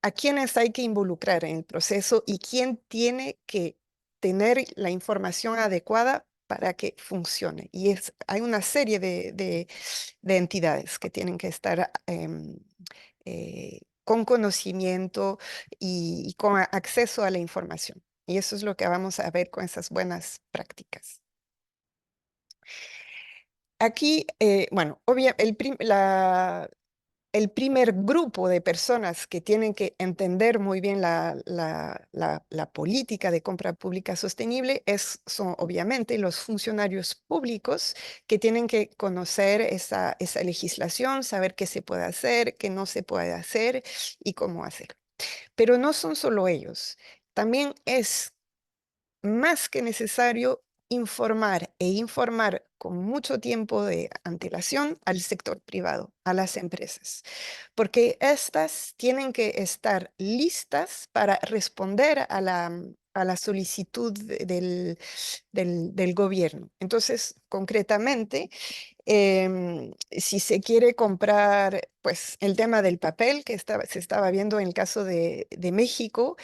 a quiénes hay que involucrar en el proceso y quién tiene que tener la información adecuada para que funcione. Y hay una serie de entidades que tienen que estar con conocimiento y con acceso a la información. Y eso es lo que vamos a ver con esas buenas prácticas. Aquí, bueno, el primer grupo de personas que tienen que entender muy bien la política de compra pública sostenible son obviamente los funcionarios públicos que tienen que conocer esa legislación, saber qué se puede hacer, qué no se puede hacer y cómo hacer. Pero no son solo ellos. También es más que necesario informar e informar con mucho tiempo de antelación al sector privado, a las empresas, porque estas tienen que estar listas para responder a la solicitud del gobierno. Entonces, concretamente, si se quiere comprar, pues el tema del papel que se estaba viendo en el caso de México,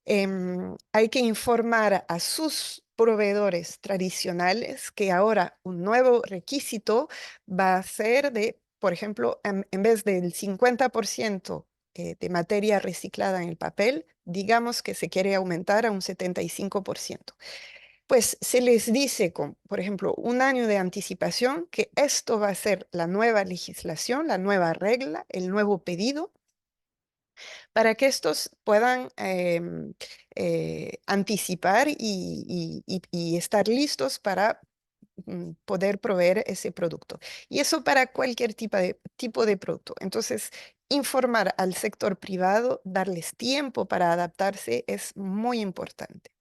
hay que informar a sus proveedores tradicionales que ahora un nuevo requisito va a ser de, por ejemplo, en vez del 50% de materia reciclada en el papel, digamos que se quiere aumentar a un 75%. Pues se les dice con, por ejemplo, un año de anticipación que esto va a ser la nueva legislación, la nueva regla, el nuevo pedido para que estos puedan anticipar y estar listos para poder proveer ese producto. Y eso para cualquier tipo de producto. Entonces, informar al sector privado, darles tiempo para adaptarse es muy importante.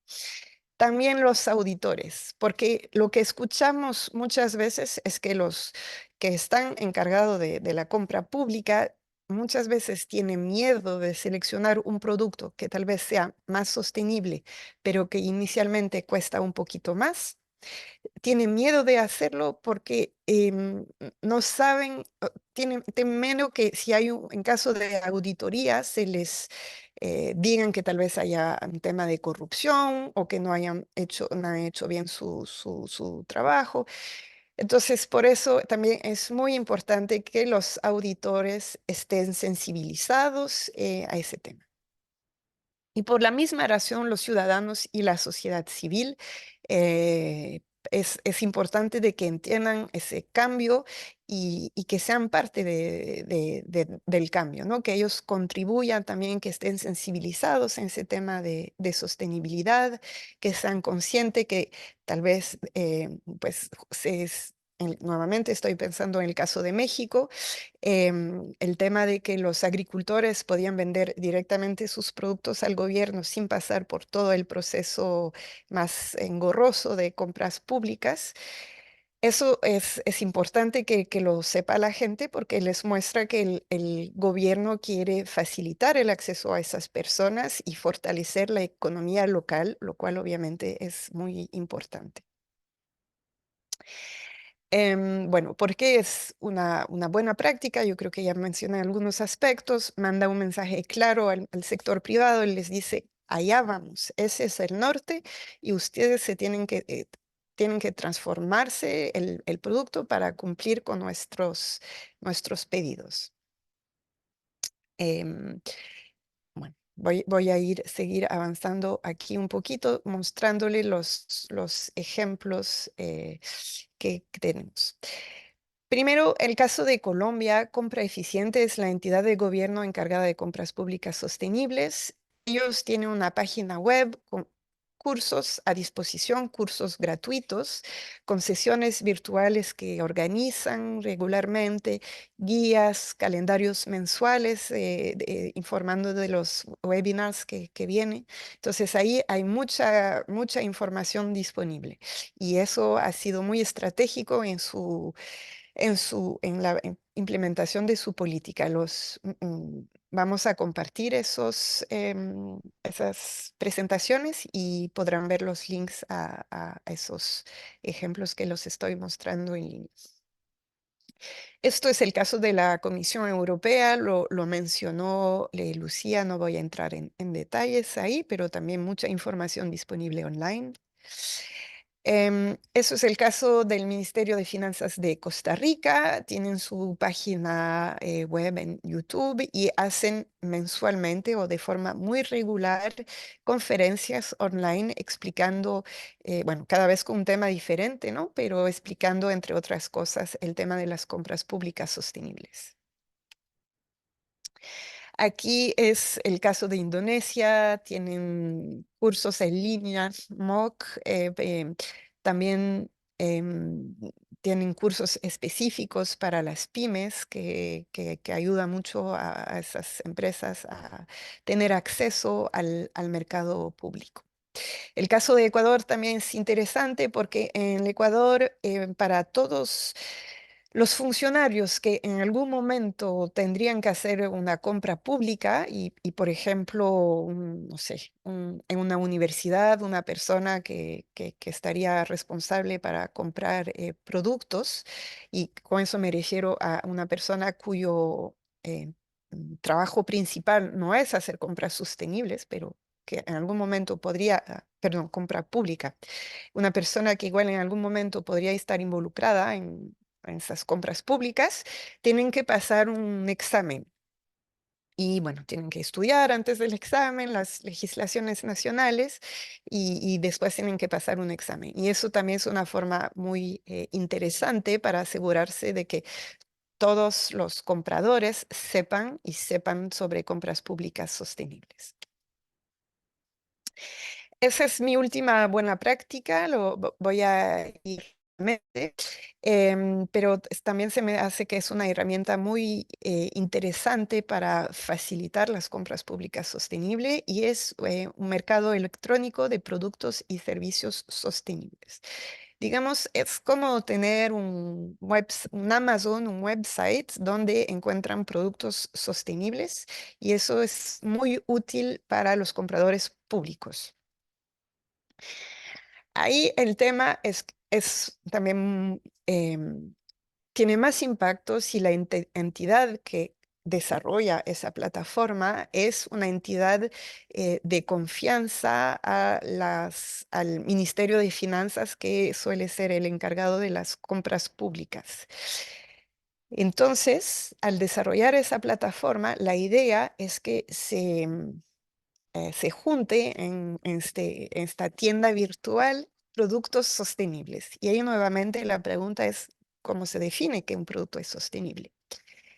También los auditores, porque lo que escuchamos muchas veces es que los que están encargados de la compra pública muchas veces tienen miedo de seleccionar un producto que tal vez sea más sostenible, pero que inicialmente cuesta un poquito más. Tienen miedo de hacerlo porque no saben, tienen miedo que si hay en caso de auditoría se les digan que tal vez haya un tema de corrupción o que no han hecho bien su trabajo. Entonces, por eso también es muy importante que los auditores estén sensibilizados a ese tema. Y por la misma razón, los ciudadanos y la sociedad civil eh, es importante de que entiendan ese cambio y que sean parte del cambio, ¿no? Que ellos contribuyan también, que estén sensibilizados en ese tema de sostenibilidad, que sean conscientes que tal vez, pues, nuevamente estoy pensando en el caso de México, el tema de que los agricultores podían vender directamente sus productos al gobierno sin pasar por todo el proceso más engorroso de compras públicas. Eso es importante que lo sepa la gente porque les muestra que el gobierno quiere facilitar el acceso a esas personas y fortalecer la economía local, lo cual obviamente es muy importante. Bueno, porque es una buena práctica, yo creo que ya mencioné algunos aspectos, manda un mensaje claro al sector privado y les dice, allá vamos, ese es el norte y ustedes tienen que transformarse el producto para cumplir con nuestros pedidos. Em, bueno, voy a seguir avanzando aquí un poquito, mostrándole los ejemplos que tenemos. Primero, el caso de Colombia, Compra Eficiente es la entidad de gobierno encargada de compras públicas sostenibles. Ellos tienen una página web con cursos a disposición, cursos gratuitos, con sesiones virtuales que organizan regularmente, guías, calendarios mensuales informando de los webinars que vienen. Entonces ahí hay mucha información disponible y eso ha sido muy estratégico en la implementación de su política. Vamos a compartir esas presentaciones y podrán ver los links a esos ejemplos que los estoy mostrando en línea. Esto es el caso de la Comisión Europea, lo mencionó Lucía, no voy a entrar en detalles ahí, pero también mucha información disponible online. Eso es el caso del Ministerio de Finanzas de Costa Rica. Tienen su página web en YouTube y hacen mensualmente o de forma muy regular conferencias online explicando, bueno, cada vez con un tema diferente, ¿no? Pero explicando, entre otras cosas, el tema de las compras públicas sostenibles. Aquí es el caso de Indonesia, tienen cursos en línea, MOOC, también tienen cursos específicos para las pymes que ayuda mucho a esas empresas a tener acceso al mercado público. El caso de Ecuador también es interesante porque en el Ecuador, para todos los funcionarios que en algún momento tendrían que hacer una compra pública por ejemplo, no sé, en una universidad, una persona que estaría responsable para comprar productos, y con eso me refiero a una persona cuyo trabajo principal no es hacer compras sostenibles, pero que en algún momento podría, perdón, compra pública, una persona que igual en algún momento podría estar involucrada en esas compras públicas, tienen que pasar un examen. Y bueno, tienen que estudiar antes del examen las legislaciones nacionales y después tienen que pasar un examen. Y eso también es una forma muy interesante para asegurarse de que todos los compradores sepan sobre compras públicas sostenibles. Esa es mi última buena práctica. Voy a ir pero también se me hace que es una herramienta muy interesante para facilitar las compras públicas sostenibles y es un mercado electrónico de productos y servicios sostenibles. Digamos, es como tener un Amazon, un website donde encuentran productos sostenibles y eso es muy útil para los compradores públicos. Ahí el tema es también, tiene más impacto si la entidad que desarrolla esa plataforma es una entidad de confianza al Ministerio de Finanzas, que suele ser el encargado de las compras públicas. Entonces, al desarrollar esa plataforma, la idea es que se junte en esta tienda virtual productos sostenibles. Y ahí nuevamente la pregunta es, ¿cómo se define que un producto es sostenible?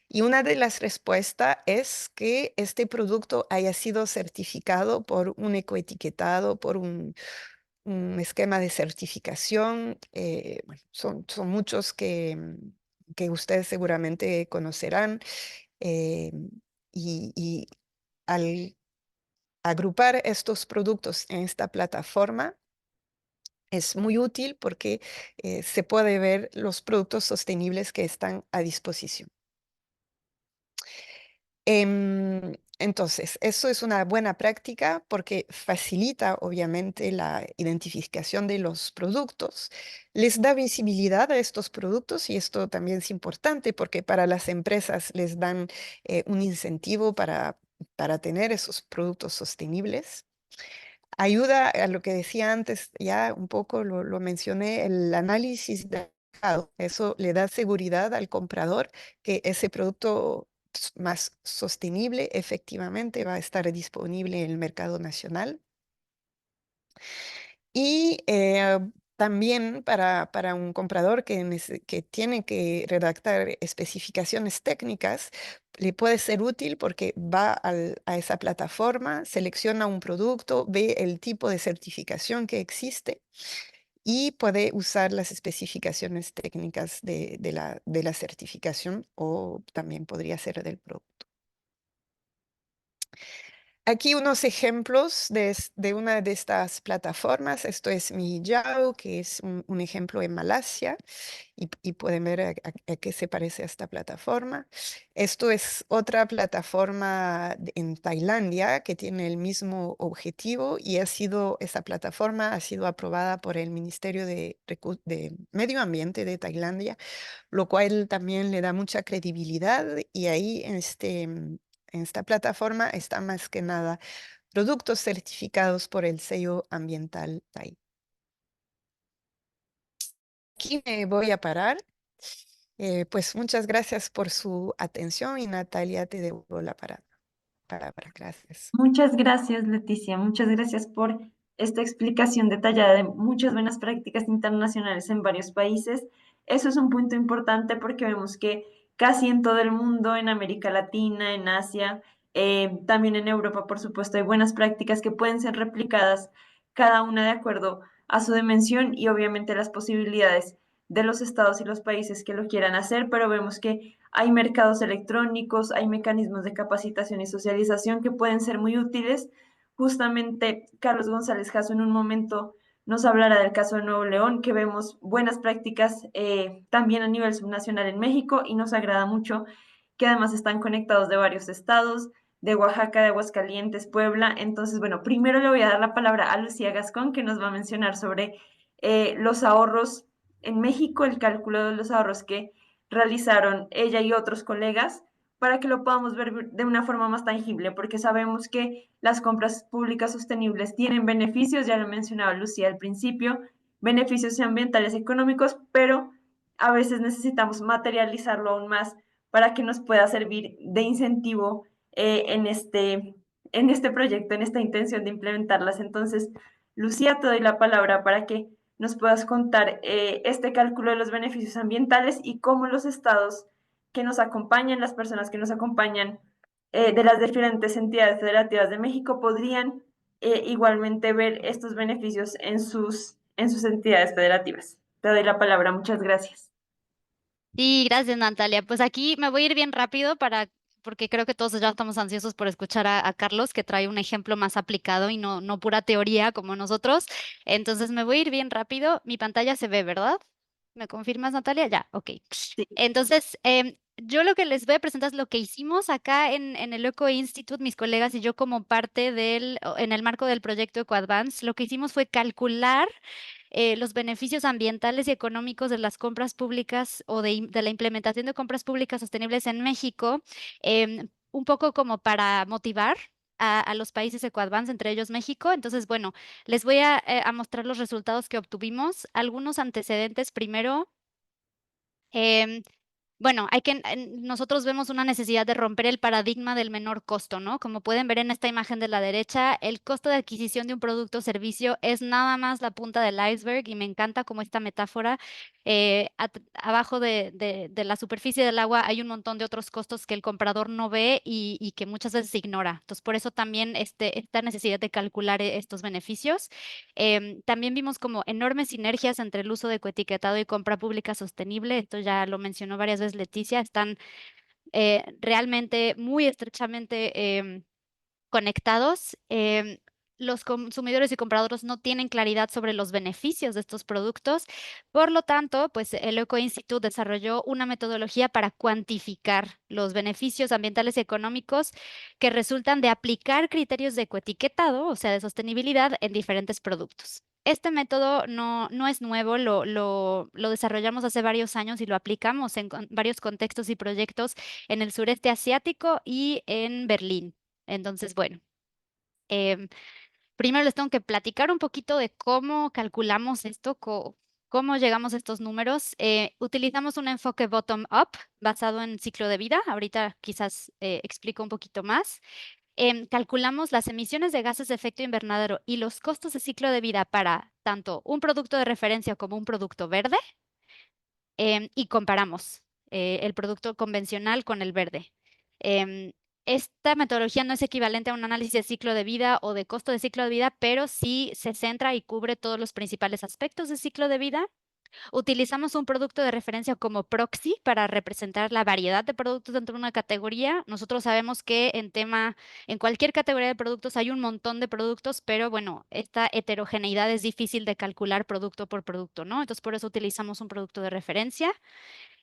Y una de las respuestas es que este producto haya sido certificado por un ecoetiquetado, por un esquema de certificación. Bueno, son muchos que ustedes seguramente conocerán. eh, y al agrupar estos productos en esta plataforma es muy útil porque se puede ver los productos sostenibles que están a disposición. Entonces, eso es una buena práctica porque facilita obviamente la identificación de los productos, les da visibilidad a estos productos y esto también es importante porque para las empresas les dan un incentivo para tener esos productos sostenibles. Ayuda a lo que decía antes, ya un poco lo mencioné, el análisis de mercado. Eso le da seguridad al comprador que ese producto más sostenible efectivamente va a estar disponible en el mercado nacional. Y también para un comprador que tiene que redactar especificaciones técnicas, le puede ser útil porque va a esa plataforma, selecciona un producto, ve el tipo de certificación que existe y puede usar las especificaciones técnicas de la certificación o también podría ser del producto. Aquí unos ejemplos de una de estas plataformas. Esto es Mijao, que es un ejemplo en Malasia, y pueden ver a qué se parece a esta plataforma. Esto es otra plataforma en Tailandia que tiene el mismo objetivo y esa plataforma ha sido aprobada por el Ministerio de Medio Ambiente de Tailandia, lo cual también le da mucha credibilidad y ahí en esta plataforma está más que nada productos certificados por el sello ambiental TAI. Aquí me voy a parar. Pues muchas gracias por su atención y Natalia, te devuelvo la palabra. Gracias. Muchas gracias, Leticia. Muchas gracias por esta explicación detallada de muchas buenas prácticas internacionales en varios países. Eso es un punto importante porque vemos que casi en todo el mundo, en América Latina, en Asia, también en Europa, por supuesto, hay buenas prácticas que pueden ser replicadas, cada una de acuerdo a su dimensión y obviamente las posibilidades de los estados y los países que lo quieran hacer, pero vemos que hay mercados electrónicos, hay mecanismos de capacitación y socialización que pueden ser muy útiles. Justamente Carlos González Jasso en un momento nos hablará del caso de Nuevo León, que vemos buenas prácticas también a nivel subnacional en México y nos agrada mucho que además están conectados de varios estados, de Oaxaca, de Aguascalientes, Puebla. Entonces, bueno, primero le voy a dar la palabra a Lucía Gascón, que nos va a mencionar sobre los ahorros en México, el cálculo de los ahorros que realizaron ella y otros colegas para que lo podamos ver de una forma más tangible, porque sabemos que las compras públicas sostenibles tienen beneficios, ya lo mencionaba Lucía al principio, beneficios ambientales y económicos, pero a veces necesitamos materializarlo aún más para que nos pueda servir de incentivo en este proyecto, en esta intención de implementarlas. Entonces, Lucía, te doy la palabra para que nos puedas contar este cálculo de los beneficios ambientales y cómo los estados que nos acompañan, las personas que nos acompañan de las diferentes entidades federativas de México podrían igualmente ver estos beneficios en sus entidades federativas. Te doy la palabra, muchas gracias. Sí, gracias, Natalia. Pues aquí me voy a ir bien rápido porque creo que todos ya estamos ansiosos por escuchar a Carlos, que trae un ejemplo más aplicado y no pura teoría como nosotros. Entonces me voy a ir bien rápido. Mi pantalla se ve, ¿verdad? ¿Me confirmas, Natalia? Ya, ok. Sí. Entonces, yo lo que les voy a presentar es lo que hicimos acá en el Eco Institute, mis colegas y yo como parte en el marco del proyecto EcoAdvance. Lo que hicimos fue calcular los beneficios ambientales y económicos de las compras públicas o de la implementación de compras públicas sostenibles en México, un poco como para motivar a los países EcoAdvance, entre ellos México. Entonces, bueno, les voy a mostrar los resultados que obtuvimos. Algunos antecedentes primero. em, bueno, nosotros vemos una necesidad de romper el paradigma del menor costo, ¿no? Como pueden ver en esta imagen de la derecha, el costo de adquisición de un producto o servicio es nada más la punta del iceberg y me encanta como esta metáfora. Abajo de la superficie del agua hay un montón de otros costos que el comprador no ve y que muchas veces ignora. Entonces, por eso también esta necesidad de calcular estos beneficios. También vimos como enormes sinergias entre el uso de coetiquetado y compra pública sostenible. Esto ya lo mencionó varias veces Leticia. Están realmente muy estrechamente conectados. Los consumidores y compradores no tienen claridad sobre los beneficios de estos productos. Por lo tanto, pues el Eco Institute desarrolló una metodología para cuantificar los beneficios ambientales y económicos que resultan de aplicar criterios de ecoetiquetado, o sea, de sostenibilidad en diferentes productos. Este método no es nuevo, lo desarrollamos hace varios años y lo aplicamos en varios contextos y proyectos en el sureste asiático y en Berlín. Entonces, bueno, em, primero les tengo que platicar un poquito de cómo calculamos esto, cómo llegamos a estos números. Utilizamos un enfoque bottom-up basado en ciclo de vida. Ahorita quizás explico un poquito más. Calculamos las emisiones de gases de efecto invernadero y los costos de ciclo de vida para tanto un producto de referencia como un producto verde, y comparamos el producto convencional con el verde. Em, Esta metodología no es equivalente a un análisis de ciclo de vida o de costo de ciclo de vida, pero sí se centra y cubre todos los principales aspectos de ciclo de vida. Utilizamos un producto de referencia como proxy para representar la variedad de productos dentro de una categoría. Nosotros sabemos que en cualquier categoría de productos hay un montón de productos, pero bueno, esta heterogeneidad es difícil de calcular producto por producto, ¿no? Entonces, por eso utilizamos un producto de referencia.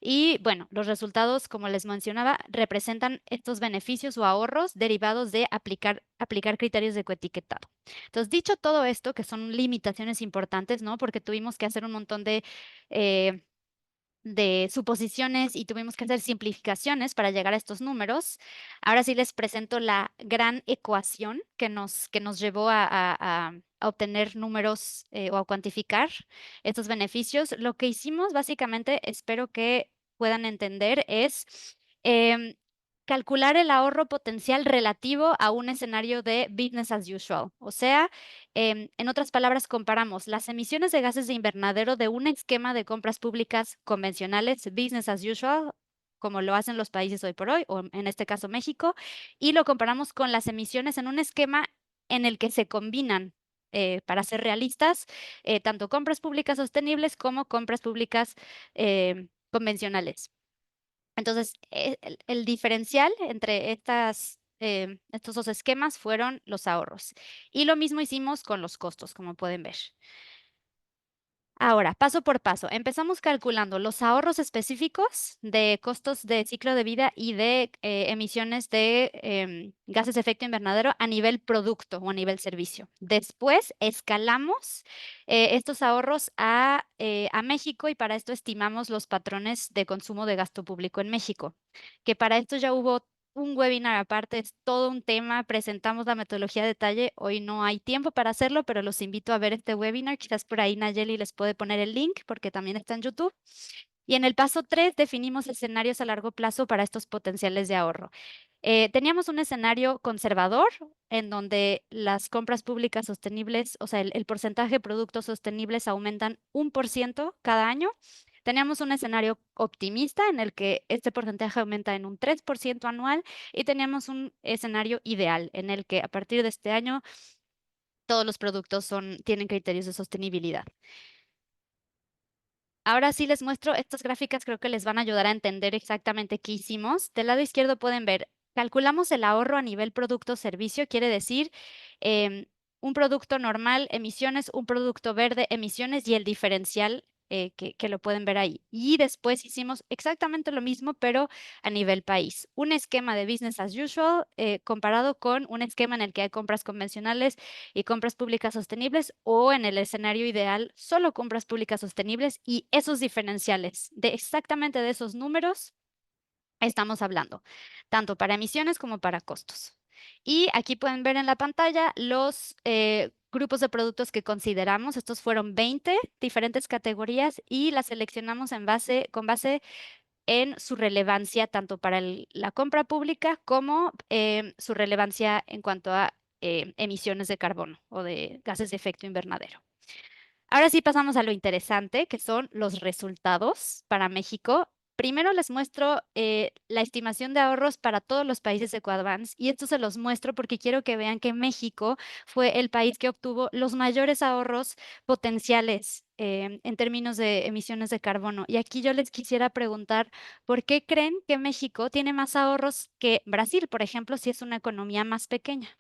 Y bueno, los resultados, como les mencionaba, representan estos beneficios o ahorros derivados de aplicar criterios de ecoetiquetado. Entonces, dicho todo esto, que son limitaciones importantes, ¿no? Porque tuvimos que hacer un montón eh, de suposiciones y tuvimos que hacer simplificaciones para llegar a estos números. Ahora sí les presento la gran ecuación que nos llevó a obtener números o a cuantificar estos beneficios. Lo que hicimos básicamente, espero que puedan entender, es em, calcular el ahorro potencial relativo a un escenario de business as usual. O sea, en otras palabras, comparamos las emisiones de gases de invernadero de un esquema de compras públicas convencionales, business as usual, como lo hacen los países hoy por hoy, o en este caso México, y lo comparamos con las emisiones en un esquema en el que se combinan, para ser realistas, tanto compras públicas sostenibles como compras públicas convencionales. Entonces, el diferencial entre estos dos esquemas fueron los ahorros. Y lo mismo hicimos con los costos, como pueden ver. Ahora, paso por paso, empezamos calculando los ahorros específicos de costos de ciclo de vida y de emisiones de gases de efecto invernadero a nivel producto o a nivel servicio. Después escalamos estos ahorros a México y para esto estimamos los patrones de consumo de gasto público en México, que para esto ya hubo un webinar aparte, es todo un tema, presentamos la metodología a detalle, hoy no hay tiempo para hacerlo, pero los invito a ver este webinar, quizás por ahí Nayeli les puede poner el link porque también está en YouTube. Y en el paso 3 definimos escenarios a largo plazo para estos potenciales de ahorro. Teníamos un escenario conservador en donde las compras públicas sostenibles, o sea, el porcentaje de productos sostenibles aumentan 1% cada año. Teníamos un escenario optimista en el que este porcentaje aumenta en un 3% anual y teníamos un escenario ideal en el que a partir de este año todos los productos tienen criterios de sostenibilidad. Ahora sí les muestro estas gráficas, creo que les van a ayudar a entender exactamente qué hicimos. Del lado izquierdo pueden ver, calculamos el ahorro a nivel producto-servicio, quiere decir em, un producto normal, emisiones, un producto verde, emisiones y el diferencial que lo pueden ver ahí. Y después hicimos exactamente lo mismo, pero a nivel país. Un esquema de business as usual comparado con un esquema en el que hay compras convencionales y compras públicas sostenibles, o en el escenario ideal, solo compras públicas sostenibles, y esos diferenciales de exactamente de esos números estamos hablando, tanto para emisiones como para costos. Y aquí pueden ver en la pantalla los grupos de productos que consideramos. Estos fueron 20 diferentes categorías y las seleccionamos con base en su relevancia tanto para la compra pública como su relevancia en cuanto a emisiones de carbono o de gases de efecto invernadero. Ahora sí pasamos a lo interesante, que son los resultados para México. Primero les muestro la estimación de ahorros para todos los países de Ecoadvance, y esto se los muestro porque quiero que vean que México fue el país que obtuvo los mayores ahorros potenciales en términos de emisiones de carbono. Y aquí yo les quisiera preguntar, ¿por qué creen que México tiene más ahorros que Brasil, por ejemplo, si es una economía más pequeña?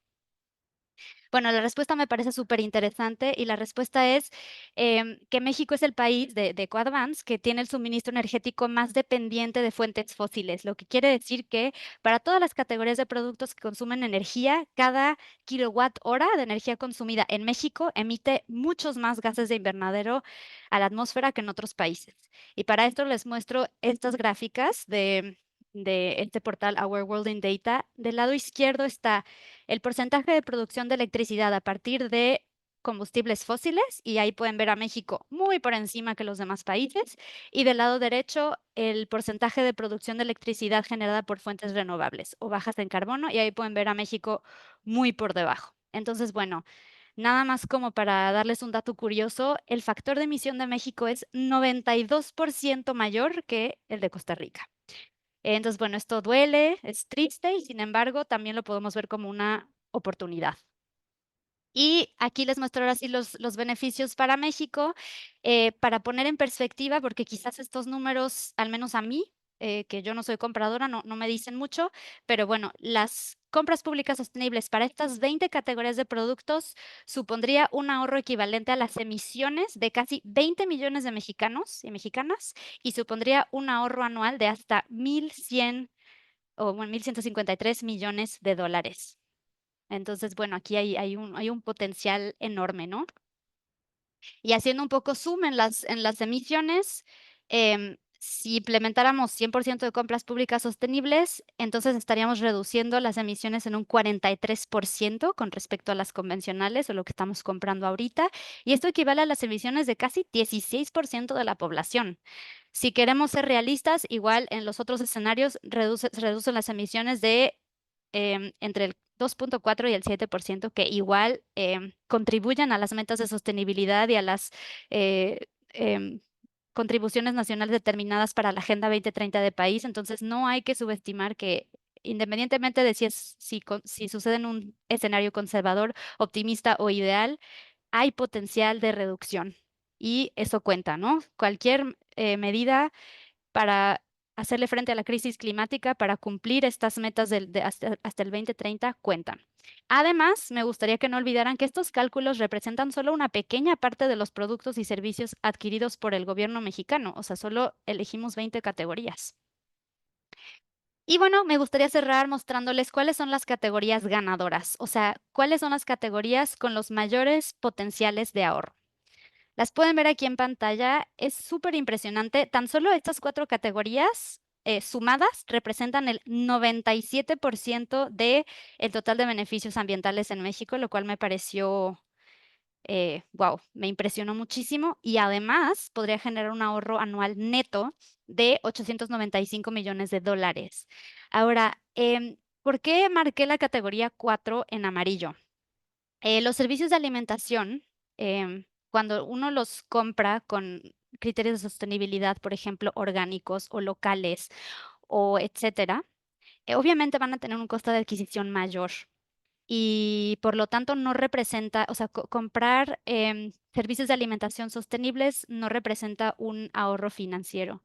Bueno, la respuesta me parece súper interesante, y la respuesta es que México es el país de Ecoadvance que tiene el suministro energético más dependiente de fuentes fósiles, lo que quiere decir que para todas las categorías de productos que consumen energía, cada kilowatt hora de energía consumida en México emite muchos más gases de invernadero a la atmósfera que en otros países. Y para esto les muestro estas gráficas de este portal Our World in Data. Del lado izquierdo está el porcentaje de producción de electricidad a partir de combustibles fósiles, y ahí pueden ver a México muy por encima que los demás países. Y del lado derecho, el porcentaje de producción de electricidad generada por fuentes renovables o bajas en carbono, y ahí pueden ver a México muy por debajo. Entonces, bueno, nada más como para darles un dato curioso, el factor de emisión de México es 92% mayor que el de Costa Rica. Entonces, bueno, esto duele, es triste, y sin embargo también lo podemos ver como una oportunidad. Y aquí les muestro ahora sí los beneficios para México, para poner en perspectiva, porque quizás estos números, al menos a mí, que yo no soy compradora, no me dicen mucho, pero bueno, las compras públicas sostenibles para estas 20 categorías de productos supondría un ahorro equivalente a las emisiones de casi 20 millones de mexicanos y mexicanas, y supondría un ahorro anual de hasta 1,100 o bueno, 1,153 millones de dólares. Entonces, bueno, aquí hay un potencial enorme, ¿no? Y haciendo un poco zoom en las emisiones, si implementáramos 100% de compras públicas sostenibles, entonces estaríamos reduciendo las emisiones en un 43% con respecto a las convencionales o lo que estamos comprando ahorita, y esto equivale a las emisiones de casi 16% de la población. Si queremos ser realistas, igual en los otros escenarios se reducen las emisiones de entre el 2,4 y el 7%, que igual contribuyen a las metas de sostenibilidad y a las eh, em, contribuciones nacionales determinadas para la Agenda 2030 de país. Entonces, no hay que subestimar que, independientemente de si sucede en un escenario conservador, optimista o ideal, hay potencial de reducción. Y eso cuenta, ¿no? Cualquier medida para hacerle frente a la crisis climática, para cumplir estas metas hasta el 2030, cuentan. Además, me gustaría que no olvidaran que estos cálculos representan solo una pequeña parte de los productos y servicios adquiridos por el gobierno mexicano, o sea, solo elegimos 20 categorías. Y bueno, me gustaría cerrar mostrándoles cuáles son las categorías ganadoras, o sea, cuáles son las categorías con los mayores potenciales de ahorro. Las pueden ver aquí en pantalla. Es súper impresionante. Tan solo estas 4 categorías sumadas representan el 97% del total de beneficios ambientales en México, lo cual me pareció, wow, me impresionó muchísimo, y además podría generar un ahorro anual neto de 895 millones de dólares. Ahora, ¿por qué marqué la categoría 4 en amarillo? Los servicios de alimentación, cuando uno los compra con criterios de sostenibilidad, por ejemplo, orgánicos o locales o etcétera, obviamente van a tener un costo de adquisición mayor. y por lo tanto no representa, o sea, comprar servicios de alimentación sostenibles no representa un ahorro financiero.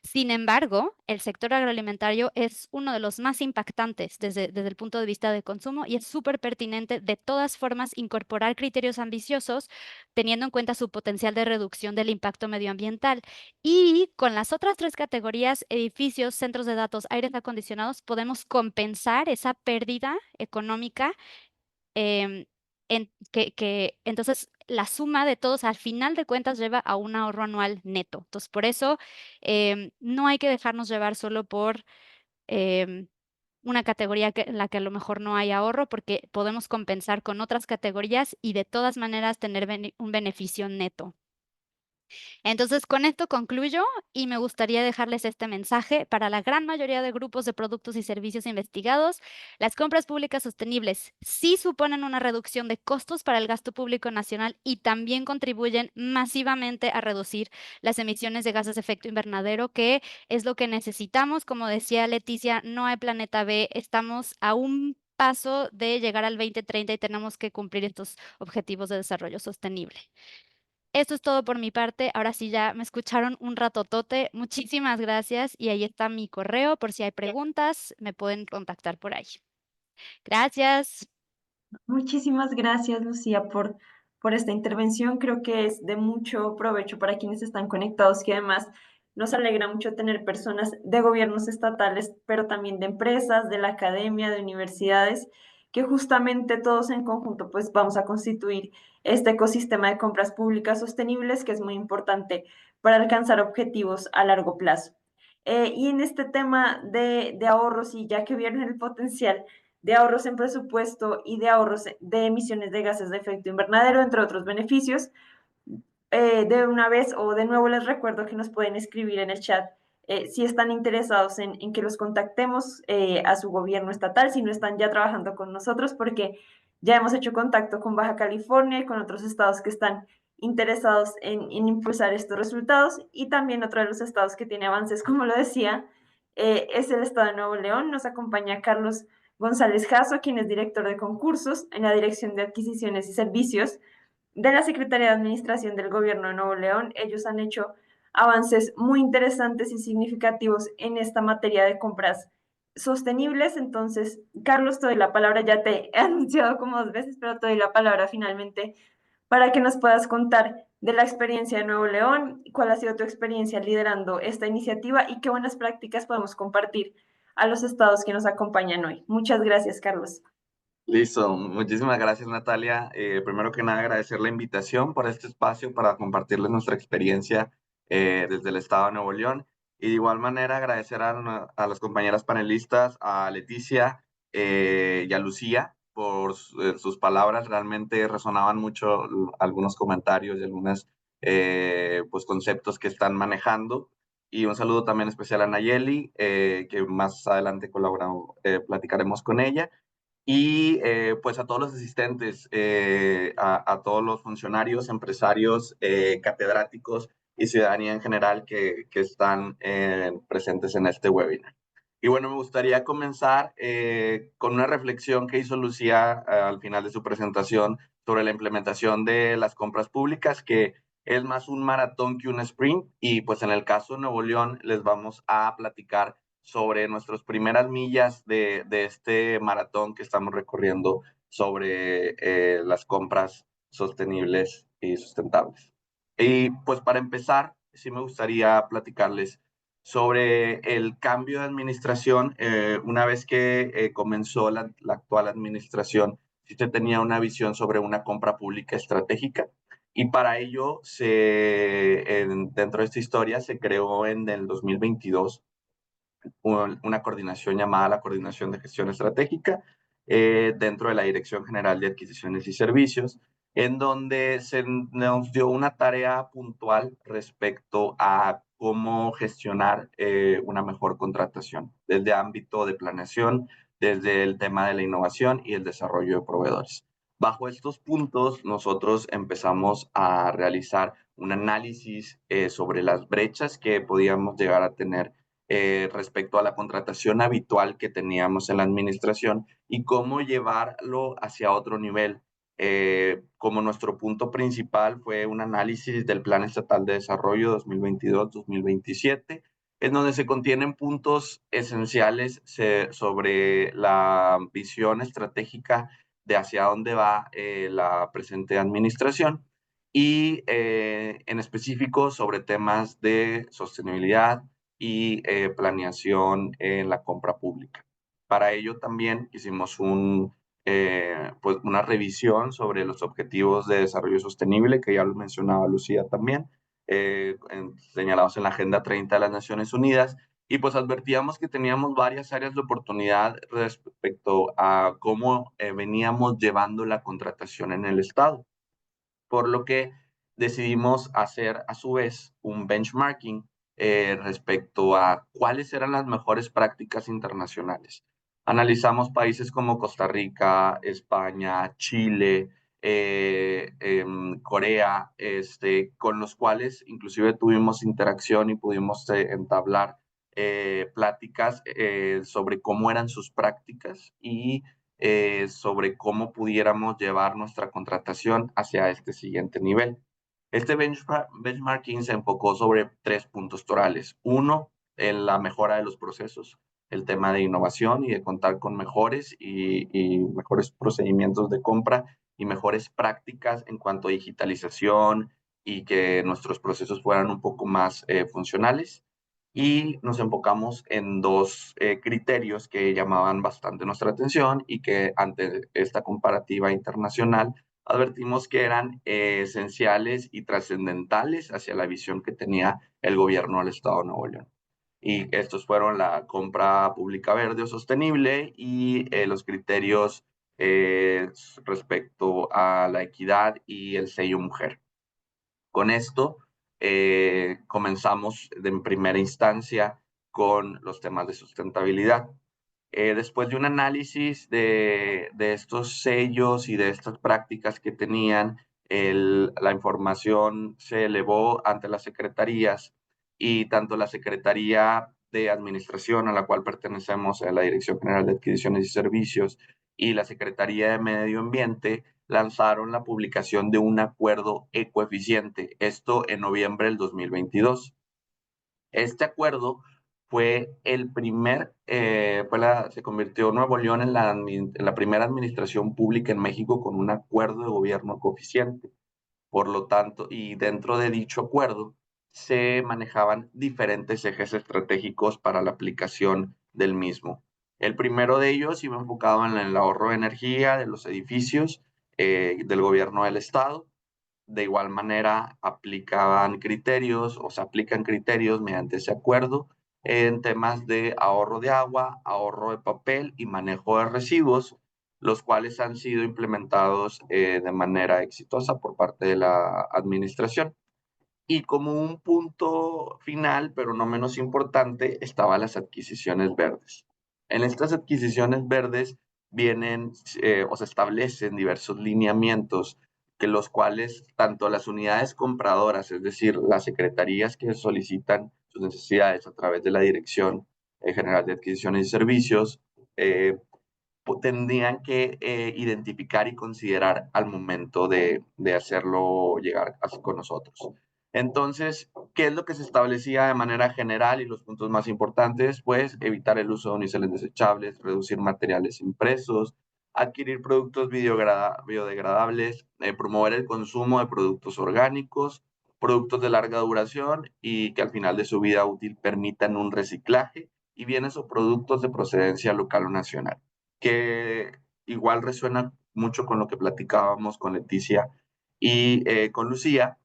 Sin embargo, el sector agroalimentario es uno de los más impactantes desde el punto de vista de consumo y es súper pertinente de todas formas incorporar criterios ambiciosos teniendo en cuenta su potencial de reducción del impacto medioambiental. Y con las otras tres categorías, edificios, centros de datos, aires acondicionados, podemos compensar esa pérdida económica em, entonces la suma de todos al final de cuentas lleva a un ahorro anual neto. Entonces, por eso no hay que dejarnos llevar solo por em, una categoría en la que a lo mejor no hay ahorro, porque podemos compensar con otras categorías y de todas maneras tener un beneficio neto. Entonces, con esto concluyo y me gustaría dejarles este mensaje. Para la gran mayoría de grupos de productos y servicios investigados, las compras públicas sostenibles sí suponen una reducción de costos para el gasto público nacional y también contribuyen masivamente a reducir las emisiones de gases de efecto invernadero, que es lo que necesitamos. Como decía Leticia, no hay planeta B, estamos a un paso de llegar al 2030 y tenemos que cumplir estos objetivos de desarrollo sostenible. Esto es todo por mi parte. Ahora sí ya me escucharon un ratotote. Muchísimas gracias y ahí está mi correo por si hay preguntas, me pueden contactar por ahí. Gracias. Muchísimas gracias, Lucía, por esta intervención. Creo que es de mucho provecho para quienes están conectados, que además nos alegra mucho tener personas de gobiernos estatales, pero también de empresas, de la academia, de universidades, que justamente todos en conjunto pues vamos a constituir este ecosistema de compras públicas sostenibles que es muy importante para alcanzar objetivos a largo plazo. Y en este tema de ahorros, y ya que vieron el potencial de ahorros en presupuesto y de ahorros de emisiones de gases de efecto invernadero, entre otros beneficios. De una vez o de nuevo les recuerdo que nos pueden escribir en el chat si están interesados en que los contactemos a su gobierno estatal, si no están ya trabajando con nosotros, porque ya hemos hecho contacto con Baja California y con otros estados que están interesados en impulsar estos resultados, y también otro de los estados que tiene avances, como lo decía, es el estado de Nuevo León. Nos acompaña Carlos González Jasso, quien es director de concursos en la Dirección de Adquisiciones y Servicios de la Secretaría de Administración del Gobierno de Nuevo León. Ellos han hecho avances muy interesantes y significativos en esta materia de compras sostenibles. Entonces, Carlos, te doy la palabra, ya te he anunciado como 2 veces, pero te doy la palabra finalmente para que nos puedas contar de la experiencia de Nuevo León, cuál ha sido tu experiencia liderando esta iniciativa y qué buenas prácticas podemos compartir a los estados que nos acompañan hoy. Muchas gracias, Carlos. Listo, muchísimas gracias Natalia. Primero que nada agradecer la invitación por este espacio para compartirles nuestra experiencia desde el estado de Nuevo León, y de igual manera agradecer a las compañeras panelistas, a Leticia y a Lucía por sus palabras. Realmente resonaban mucho algunos comentarios y algunos pues conceptos que están manejando. Y un saludo también especial a Nayeli, que más adelante platicaremos con ella. Y pues a todos los asistentes, a todos los funcionarios, empresarios, catedráticos y ciudadanía en general que están presentes en este webinar. Y bueno, me gustaría comenzar con una reflexión que hizo Lucía al final de su presentación sobre la implementación de las compras públicas, que es más un maratón que un sprint. Y pues en el caso de Nuevo León les vamos a platicar sobre nuestras primeras millas de este maratón que estamos recorriendo sobre las compras sostenibles y sustentables. Y pues para empezar, sí me gustaría platicarles sobre el cambio de administración. Una vez que comenzó la actual administración, sí se tenía una visión sobre una compra pública estratégica, y para ello dentro de esta historia se creó en el 2022 una coordinación llamada la Coordinación de Gestión Estratégica dentro de la Dirección General de Adquisiciones y Servicios, en donde se nos dio una tarea puntual respecto a cómo gestionar una mejor contratación desde ámbito de planeación, desde el tema de la innovación y el desarrollo de proveedores. Bajo estos puntos, nosotros empezamos a realizar un análisis sobre las brechas que podíamos llegar a tener respecto a la contratación habitual que teníamos en la administración y cómo llevarlo hacia otro nivel. Como nuestro punto principal fue un análisis del Plan Estatal de Desarrollo 2022-2027, en donde se contienen puntos esenciales sobre la visión estratégica de hacia dónde va la presente administración y en específico sobre temas de sostenibilidad y planeación en la compra pública. Para ello también hicimos pues una revisión sobre los objetivos de desarrollo sostenible, que ya lo mencionaba Lucía también, señalados en la Agenda 30 de las Naciones Unidas, y pues advertíamos que teníamos varias áreas de oportunidad respecto a cómo veníamos llevando la contratación en el Estado, por lo que decidimos hacer a su vez un benchmarking respecto a cuáles eran las mejores prácticas internacionales. Analizamos países como Costa Rica, España, Chile, Corea, con los cuales inclusive tuvimos interacción y pudimos entablar pláticas sobre cómo eran sus prácticas y sobre cómo pudiéramos llevar nuestra contratación hacia este siguiente nivel. Este benchmarking se enfocó sobre 3 puntos torales. Uno, en la mejora de los procesos, el tema de innovación y de contar con mejores y mejores procedimientos de compra y mejores prácticas en cuanto a digitalización y que nuestros procesos fueran un poco más funcionales. Y nos enfocamos en 2 criterios que llamaban bastante nuestra atención y que ante esta comparativa internacional advertimos que eran esenciales y trascendentales hacia la visión que tenía el gobierno del Estado de Nuevo León. Y estos fueron la compra pública verde o sostenible y los criterios respecto a la equidad y el sello mujer. Con esto comenzamos en primera instancia con los temas de sustentabilidad. Después de un análisis de estos sellos y de estas prácticas que tenían, la información se elevó ante las secretarías y tanto la Secretaría de Administración, a la cual pertenecemos, a la Dirección General de Adquisiciones y Servicios, y la Secretaría de Medio Ambiente, lanzaron la publicación de un acuerdo ecoeficiente, esto en noviembre del 2022. Este acuerdo fue el primer, se convirtió Nuevo León en la primera administración pública en México con un acuerdo de gobierno ecoeficiente. Por lo tanto, y dentro de dicho acuerdo se manejaban diferentes ejes estratégicos para la aplicación del mismo. El primero de ellos iba enfocado en el ahorro de energía de los edificios del gobierno del estado. De igual manera, aplicaban criterios o se aplican criterios mediante ese acuerdo en temas de ahorro de agua, ahorro de papel y manejo de residuos, los cuales han sido implementados de manera exitosa por parte de la administración. Y como un punto final, pero no menos importante, estaban las adquisiciones verdes. En estas adquisiciones verdes vienen o se establecen diversos lineamientos que los cuales tanto las unidades compradoras, es decir, las secretarías que solicitan sus necesidades a través de la Dirección General de Adquisiciones y Servicios, tendrían que identificar y considerar al momento de hacerlo llegar con nosotros. Entonces, ¿qué es lo que se establecía de manera general y los puntos más importantes? Pues evitar el uso de uniceles desechables, reducir materiales impresos, adquirir productos biodegradables, promover el consumo de productos orgánicos, productos de larga duración y que al final de su vida útil permitan un reciclaje y bienes o productos de procedencia local o nacional, que igual resuena mucho con lo que platicábamos con Leticia y con Lucía.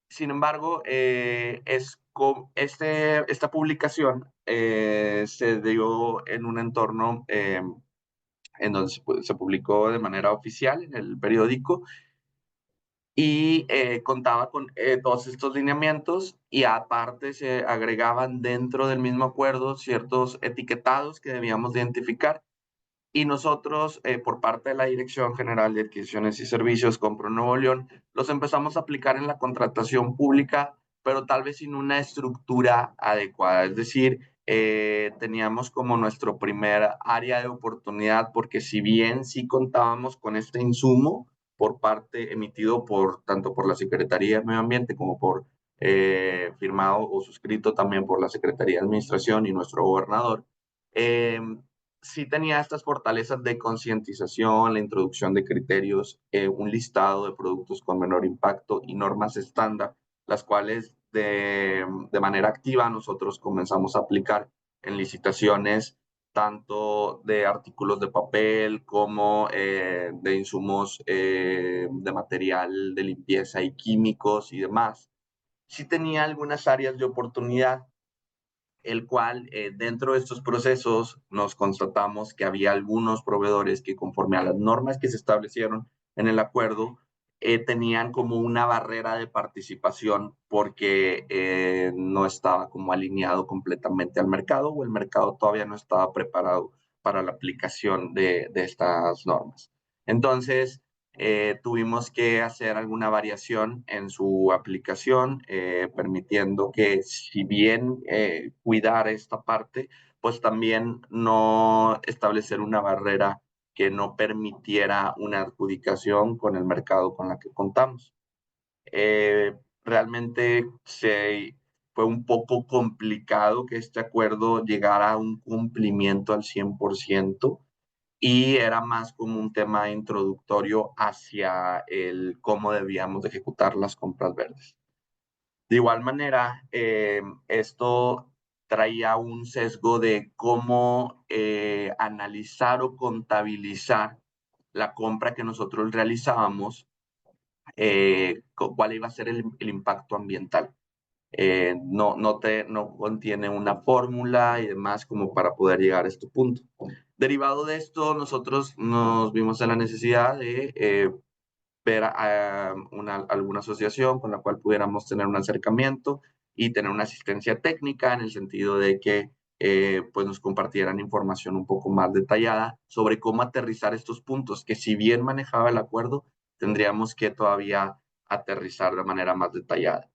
Sin embargo, esta publicación se dio en un entorno en donde se publicó de manera oficial en el periódico y contaba con todos estos lineamientos y aparte se agregaban dentro del mismo acuerdo ciertos etiquetados que debíamos identificar. Y nosotros, por parte de la Dirección General de Adquisiciones y Servicios, Compro Nuevo León, los empezamos a aplicar en la contratación pública, pero tal vez sin una estructura adecuada. Es decir, teníamos como nuestro primer área de oportunidad, porque si bien sí contábamos con este insumo por parte emitido tanto por la Secretaría de Medio Ambiente como por firmado o suscrito también por la Secretaría de Administración y nuestro gobernador, sí tenía estas fortalezas de concientización, la introducción de criterios, un listado de productos con menor impacto y normas estándar, las cuales de manera activa nosotros comenzamos a aplicar en licitaciones tanto de artículos de papel como de insumos de material de limpieza y químicos y demás. Sí tenía algunas áreas de oportunidad, el cual dentro de estos procesos nos constatamos que había algunos proveedores que conforme a las normas que se establecieron en el acuerdo, tenían como una barrera de participación porque no estaba como alineado completamente al mercado o el mercado todavía no estaba preparado para la aplicación de estas normas. Entonces, tuvimos que hacer alguna variación en su aplicación, permitiendo que si bien cuidar esta parte, pues también no establecer una barrera que no permitiera una adjudicación con el mercado con la que contamos. Realmente fue un poco complicado que este acuerdo llegara a un cumplimiento al 100%, y era más como un tema introductorio hacia el cómo debíamos de ejecutar las compras verdes. De igual manera, esto traía un sesgo de cómo analizar o contabilizar la compra que nosotros realizábamos, cuál iba a ser el impacto ambiental. No contiene una fórmula y demás como para poder llegar a este punto. Derivado de esto, nosotros nos vimos en la necesidad de ver a alguna asociación con la cual pudiéramos tener un acercamiento y tener una asistencia técnica en el sentido de que pues nos compartieran información un poco más detallada sobre cómo aterrizar estos puntos, que si bien manejaba el acuerdo, tendríamos que todavía aterrizar de manera más detallada.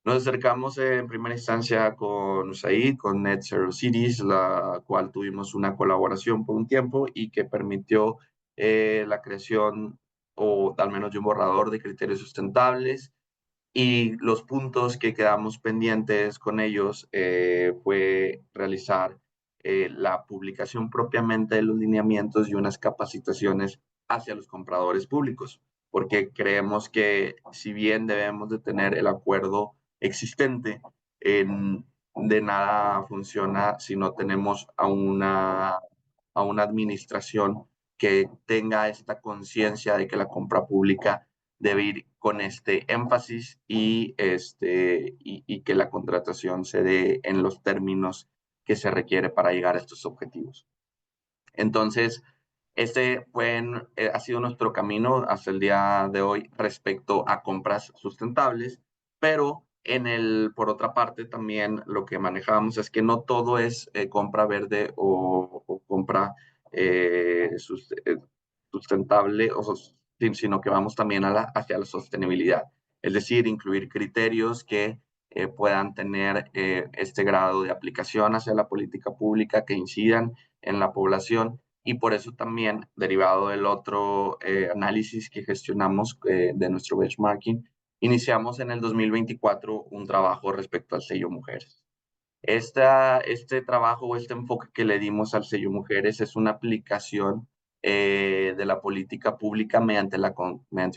Nos acercamos en primera instancia con USAID, con Net Zero Cities, la cual tuvimos una colaboración por un tiempo y que permitió la creación o al menos de un borrador de criterios sustentables, y los puntos que quedamos pendientes con ellos fue realizar la publicación propiamente de los lineamientos y unas capacitaciones hacia los compradores públicos, porque creemos que si bien debemos de tener el acuerdo existente, de nada funciona si no tenemos a una administración que tenga esta conciencia de que la compra pública debe ir con este énfasis y que la contratación se dé en los términos que se requiere para llegar a estos objetivos. Entonces, ha sido nuestro camino hasta el día de hoy respecto a compras sustentables, pero por otra parte también lo que manejamos es que no todo es compra verde o compra sustentable, sino que vamos también hacia la sostenibilidad, es decir, incluir criterios que puedan tener este grado de aplicación hacia la política pública, que incidan en la población, y por eso también, derivado del otro análisis que gestionamos de nuestro benchmarking, iniciamos en el 2024 un trabajo respecto al sello Mujeres. Este trabajo o este enfoque que le dimos al sello Mujeres es una aplicación de la política pública mediante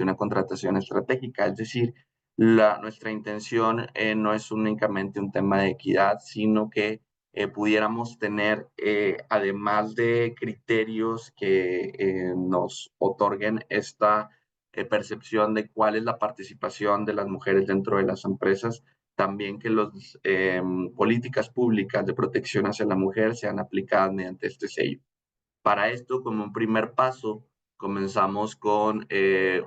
una contratación estratégica, es decir, nuestra intención no es únicamente un tema de equidad, sino que pudiéramos tener, además de criterios que nos otorguen esta percepción de cuál es la participación de las mujeres dentro de las empresas, también que las políticas públicas de protección hacia la mujer sean aplicadas mediante este sello. Para esto, como un primer paso, comenzamos con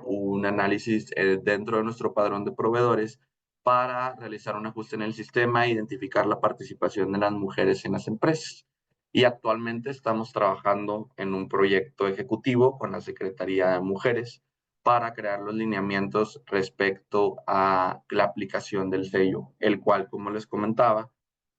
un análisis dentro de nuestro padrón de proveedores para realizar un ajuste en el sistema e identificar la participación de las mujeres en las empresas. Y actualmente estamos trabajando en un proyecto ejecutivo con la Secretaría de Mujeres para crear los lineamientos respecto a la aplicación del sello, el cual, como les comentaba,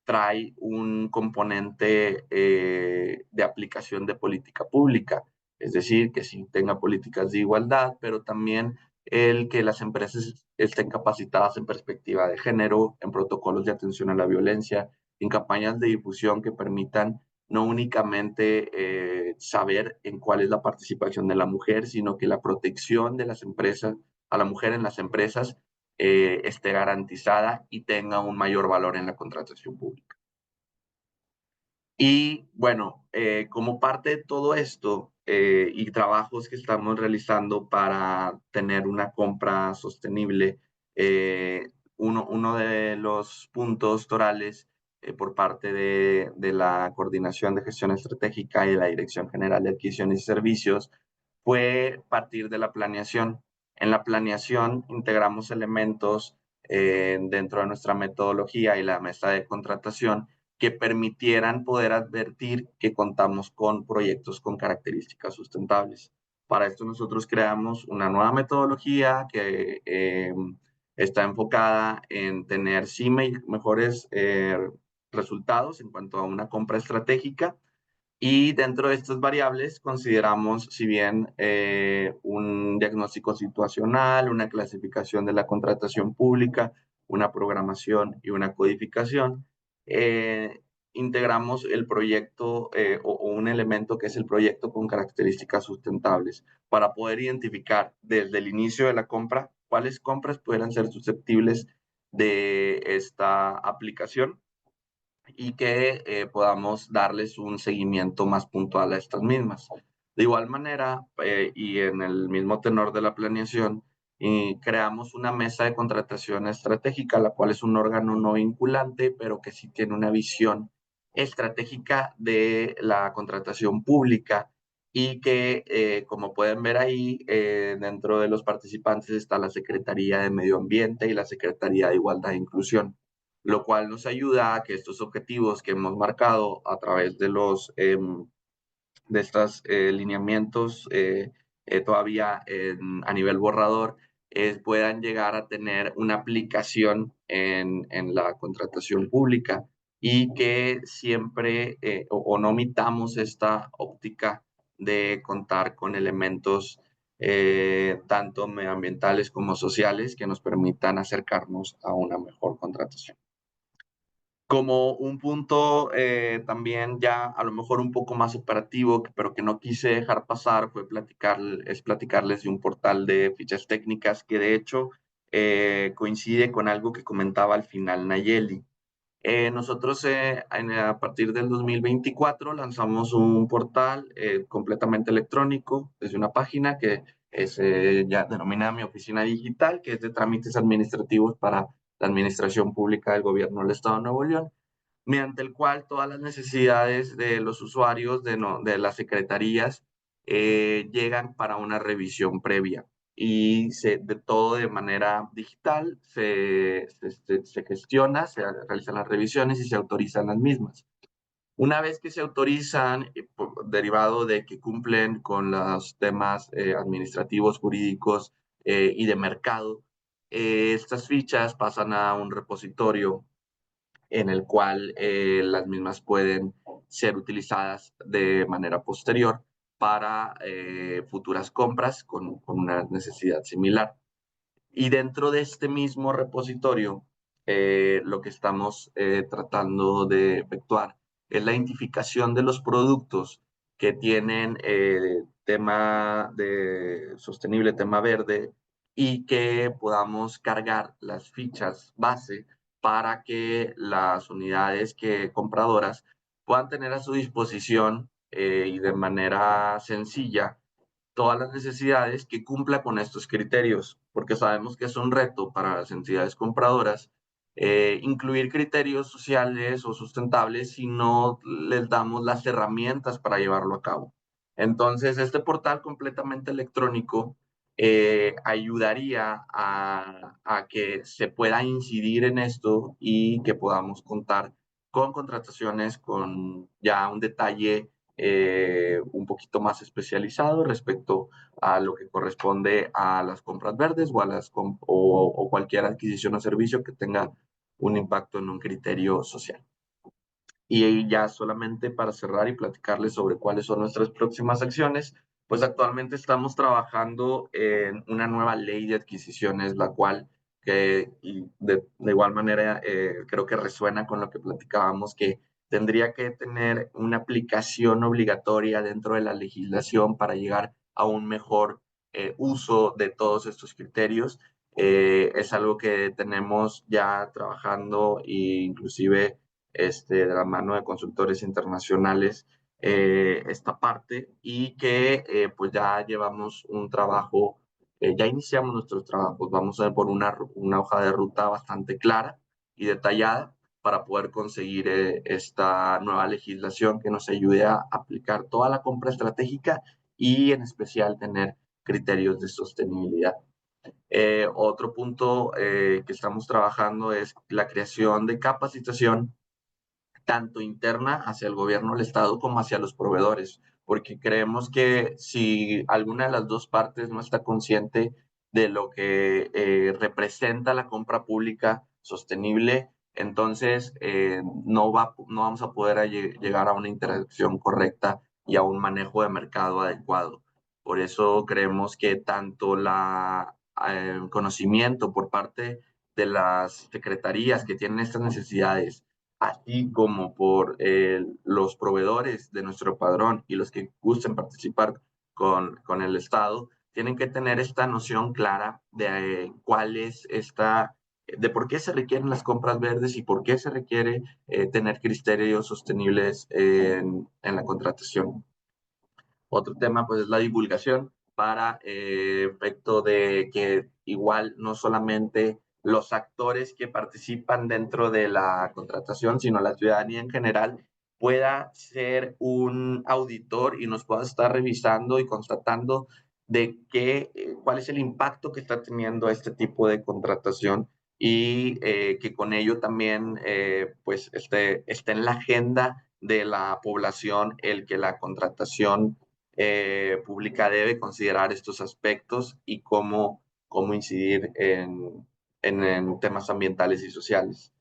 trae un componente de aplicación de política pública, es decir, que sí tenga políticas de igualdad, pero también el que las empresas estén capacitadas en perspectiva de género, en protocolos de atención a la violencia, en campañas de difusión que permitan no únicamente saber en cuál es la participación de la mujer, sino que la protección de las empresas, a la mujer en las empresas, esté garantizada y tenga un mayor valor en la contratación pública. Y bueno, como parte de todo esto y trabajos que estamos realizando para tener una compra sostenible, uno de los puntos torales por parte de la Coordinación de Gestión Estratégica y de la Dirección General de Adquisiciones y Servicios fue partir de la planeación. En la planeación integramos elementos dentro de nuestra metodología y la mesa de contratación que permitieran poder advertir que contamos con proyectos con características sustentables. Para esto nosotros creamos una nueva metodología que está enfocada en tener sí mejores resultados en cuanto a una compra estratégica, y dentro de estas variables consideramos, si bien un diagnóstico situacional, una clasificación de la contratación pública, una programación y una codificación, integramos el proyecto o un elemento que es el proyecto con características sustentables para poder identificar desde el inicio de la compra cuáles compras puedan ser susceptibles de esta aplicación y que podamos darles un seguimiento más puntual a estas mismas. De igual manera, y en el mismo tenor de la planeación, creamos una mesa de contratación estratégica, la cual es un órgano no vinculante, pero que sí tiene una visión estratégica de la contratación pública y que, como pueden ver ahí, dentro de los participantes está la Secretaría de Medio Ambiente y la Secretaría de Igualdad e Inclusión, lo cual nos ayuda a que estos objetivos que hemos marcado a través de de estos lineamientos todavía a nivel borrador, puedan llegar a tener una aplicación en la contratación pública y que siempre o no omitamos esta óptica de contar con elementos tanto medioambientales como sociales que nos permitan acercarnos a una mejor contratación. Como un punto también ya a lo mejor un poco más operativo, pero que no quise dejar pasar, es platicarles de un portal de fichas técnicas que de hecho coincide con algo que comentaba al final Nayeli. Nosotros a partir del 2024 lanzamos un portal completamente electrónico desde una página que es ya denominada Mi Oficina Digital, que es de trámites administrativos para la Administración Pública del Gobierno del Estado de Nuevo León, mediante el cual todas las necesidades de los usuarios de las secretarías llegan para una revisión previa y de todo de manera digital se gestiona, se realizan las revisiones y se autorizan las mismas. Una vez que se autorizan, derivado de que cumplen con los temas administrativos, jurídicos y de mercado, estas fichas pasan a un repositorio en el cual las mismas pueden ser utilizadas de manera posterior para futuras compras con una necesidad similar. Y dentro de este mismo repositorio, lo que estamos tratando de efectuar es la identificación de los productos que tienen tema de sostenible, tema verde, y que podamos cargar las fichas base para que las unidades compradoras puedan tener a su disposición y de manera sencilla todas las necesidades que cumpla con estos criterios, porque sabemos que es un reto para las entidades compradoras incluir criterios sociales o sustentables si no les damos las herramientas para llevarlo a cabo. Entonces, este portal completamente electrónico ayudaría a que se pueda incidir en esto y que podamos contar con contrataciones con ya un detalle un poquito más especializado respecto a lo que corresponde a las compras verdes o, o cualquier adquisición o servicio que tenga un impacto en un criterio social. Y ya solamente para cerrar y platicarles sobre cuáles son nuestras próximas acciones, pues actualmente estamos trabajando en una nueva ley de adquisiciones, la cual de igual manera creo que resuena con lo que platicábamos, que tendría que tener una aplicación obligatoria dentro de la legislación para llegar a un mejor uso de todos estos criterios. Es algo que tenemos ya trabajando e inclusive de la mano de consultores internacionales esta parte y que pues ya llevamos un trabajo, ya iniciamos nuestros trabajos, vamos a ver por una hoja de ruta bastante clara y detallada para poder conseguir esta nueva legislación que nos ayude a aplicar toda la compra estratégica y en especial tener criterios de sostenibilidad. Otro punto que estamos trabajando es la creación de capacitación tanto interna hacia el gobierno del Estado como hacia los proveedores, porque creemos que si alguna de las dos partes no está consciente de lo que representa la compra pública sostenible, entonces no vamos a poder llegar a una interacción correcta y a un manejo de mercado adecuado. Por eso creemos que tanto el conocimiento por parte de las secretarías que tienen estas necesidades, así como por los proveedores de nuestro padrón y los que gusten participar con el Estado, tienen que tener esta noción clara de cuál es de por qué se requieren las compras verdes y por qué se requiere tener criterios sostenibles en la contratación. Otro tema, pues, es la divulgación para efecto de que igual no solamente los actores que participan dentro de la contratación, sino la ciudadanía en general pueda ser un auditor y nos pueda estar revisando y constatando de cuál es el impacto que está teniendo este tipo de contratación y que con ello también pues esté en la agenda de la población el que la contratación pública debe considerar estos aspectos y cómo incidir en temas ambientales y sociales.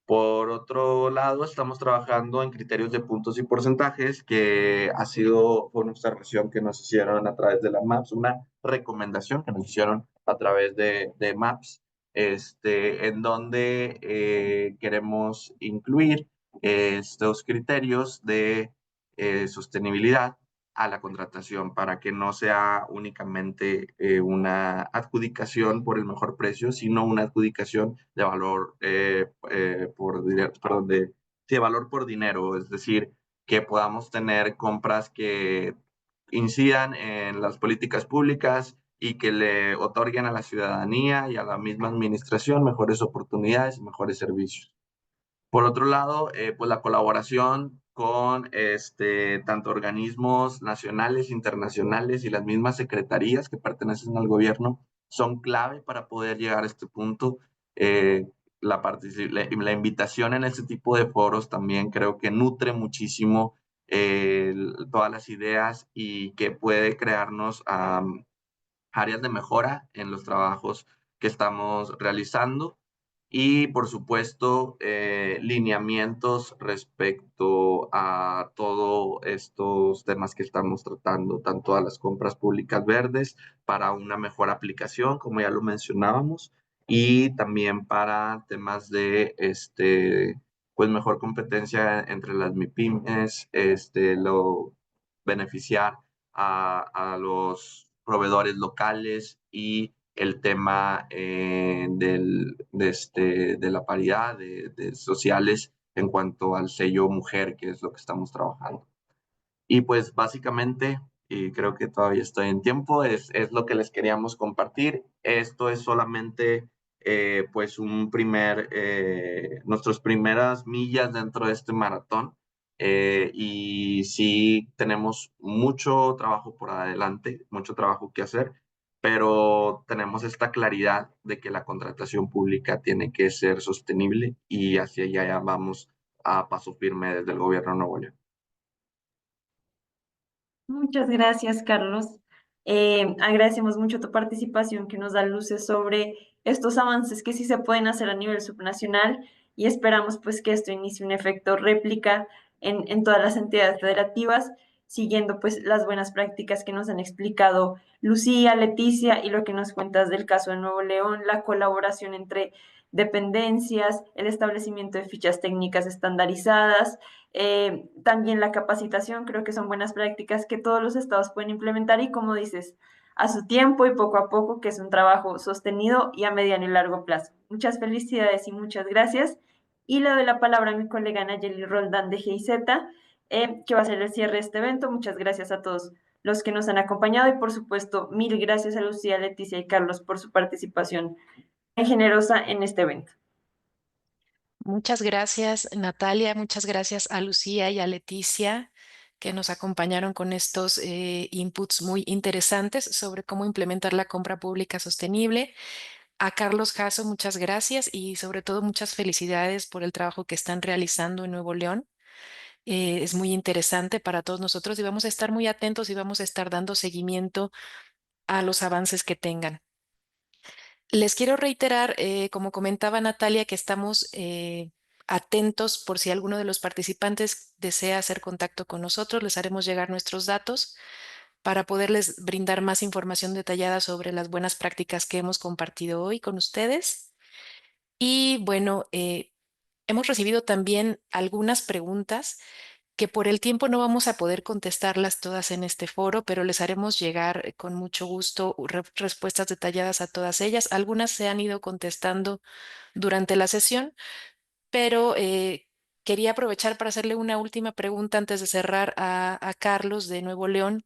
Por otro lado, estamos trabajando en criterios de puntos y porcentajes, que fue una observación que nos hicieron a través de la MAPS, una recomendación que nos hicieron a través de MAPS, en donde queremos incluir estos criterios de sostenibilidad a la contratación para que no sea únicamente una adjudicación por el mejor precio, sino una adjudicación de valor por dinero, perdón, de valor por dinero, es decir, que podamos tener compras que incidan en las políticas públicas y que le otorguen a la ciudadanía y a la misma administración mejores oportunidades y mejores servicios. Por otro lado, pues la colaboración con tanto organismos nacionales, internacionales y las mismas secretarías que pertenecen al gobierno son clave para poder llegar a este punto. La invitación en este tipo de foros también creo que nutre muchísimo todas las ideas y que puede crearnos áreas de mejora en los trabajos que estamos realizando y, por supuesto, lineamientos respecto a todos estos temas que estamos tratando, tanto a las compras públicas verdes para una mejor aplicación, como ya lo mencionábamos, y también para temas de pues mejor competencia entre las MIPIMES, beneficiar a los proveedores locales y el tema de la paridad de sociales en cuanto al sello mujer, que es lo que estamos trabajando. Y pues básicamente, y creo que todavía estoy en tiempo, es lo que les queríamos compartir. Esto es solamente pues nuestras primeras millas dentro de este maratón. Y sí tenemos mucho trabajo por adelante, mucho trabajo que hacer, pero tenemos esta claridad de que la contratación pública tiene que ser sostenible y hacia allá ya vamos a paso firme desde el gobierno de Nuevo León. Muchas gracias, Carlos. Agradecemos mucho tu participación que nos da luces sobre estos avances que sí se pueden hacer a nivel subnacional y esperamos pues que esto inicie un efecto réplica en todas las entidades federativas, siguiendo pues las buenas prácticas que nos han explicado Lucía, Leticia y lo que nos cuentas del caso de Nuevo León, la colaboración entre dependencias, el establecimiento de fichas técnicas estandarizadas, también la capacitación, creo que son buenas prácticas que todos los estados pueden implementar y como dices, a su tiempo y poco a poco, que es un trabajo sostenido y a mediano y largo plazo. Muchas felicidades y muchas gracias. Y le doy la palabra a mi colega Nayeli Roldán de GIZ, que va a ser el cierre de este evento. Muchas gracias a todos los que nos han acompañado y por supuesto, mil gracias a Lucía, Leticia y Carlos por su participación tan generosa en este evento. Muchas gracias, Natalia. Muchas gracias a Lucía y a Leticia que nos acompañaron con estos inputs muy interesantes sobre cómo implementar la compra pública sostenible. A Carlos Jasso, muchas gracias y sobre todo muchas felicidades por el trabajo que están realizando en Nuevo León. Es muy interesante para todos nosotros y vamos a estar muy atentos y vamos a estar dando seguimiento a los avances que tengan. Les quiero reiterar, como comentaba Natalia, que estamos atentos por si alguno de los participantes desea hacer contacto con nosotros. Les haremos llegar nuestros datos para poderles brindar más información detallada sobre las buenas prácticas que hemos compartido hoy con ustedes. Y bueno, hemos recibido también algunas preguntas que por el tiempo no vamos a poder contestarlas todas en este foro, pero les haremos llegar con mucho gusto respuestas detalladas a todas ellas. Algunas se han ido contestando durante la sesión, pero quería aprovechar para hacerle una última pregunta antes de cerrar a Carlos de Nuevo León,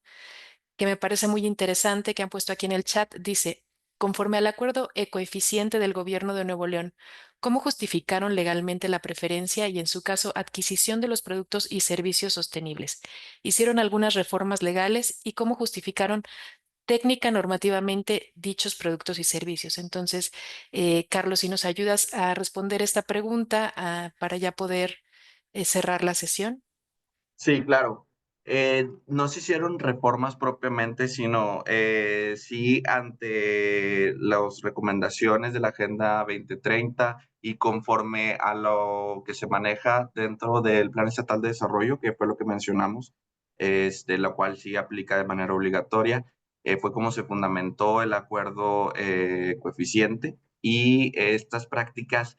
que me parece muy interesante, que han puesto aquí en el chat. Dice, conforme al acuerdo ecoeficiente del gobierno de Nuevo León, ¿cómo justificaron legalmente la preferencia y, en su caso, adquisición de los productos y servicios sostenibles? ¿Hicieron algunas reformas legales y cómo justificaron técnica normativamente dichos productos y servicios? Entonces, Carlos, si nos ayudas a responder esta pregunta para ya poder cerrar la sesión. Sí, claro. No se hicieron reformas propiamente, sino sí ante las recomendaciones de la Agenda 2030 y conforme a lo que se maneja dentro del Plan Estatal de Desarrollo, que fue lo que mencionamos, la cual sí aplica de manera obligatoria. Fue como se fundamentó el acuerdo coeficiente y estas prácticas,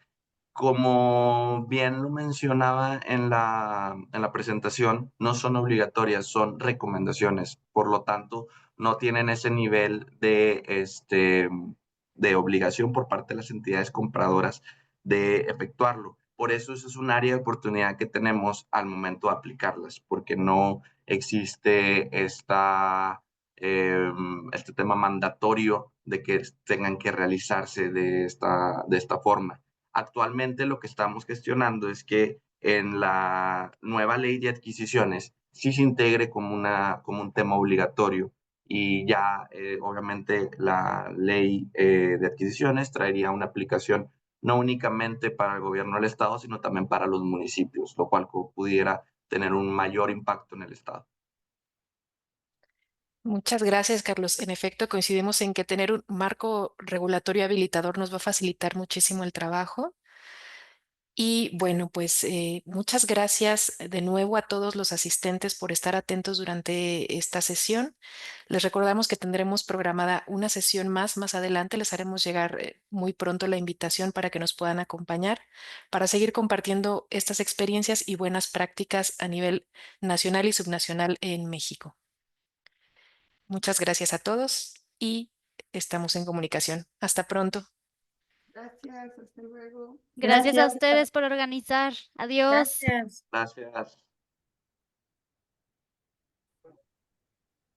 como bien lo mencionaba en la presentación, no son obligatorias, son recomendaciones. Por lo tanto, no tienen ese nivel de obligación por parte de las entidades compradoras de efectuarlo. Por eso eso es un área de oportunidad que tenemos al momento de aplicarlas, porque no existe este tema mandatorio de que tengan que realizarse de esta forma. Actualmente lo que estamos gestionando es que en la nueva ley de adquisiciones sí se integre como un tema obligatorio y ya obviamente la ley de adquisiciones traería una aplicación no únicamente para el gobierno del estado, sino también para los municipios, lo cual pudiera tener un mayor impacto en el estado. Muchas gracias, Carlos. En efecto, coincidimos en que tener un marco regulatorio habilitador nos va a facilitar muchísimo el trabajo. Y bueno, pues muchas gracias de nuevo a todos los asistentes por estar atentos durante esta sesión. Les recordamos que tendremos programada una sesión más adelante. Les haremos llegar muy pronto la invitación para que nos puedan acompañar, para seguir compartiendo estas experiencias y buenas prácticas a nivel nacional y subnacional en México. Muchas gracias a todos y estamos en comunicación. Hasta pronto. Gracias, hasta luego. Gracias a Gracias. ustedes por organizar. Adiós. Gracias. Gracias.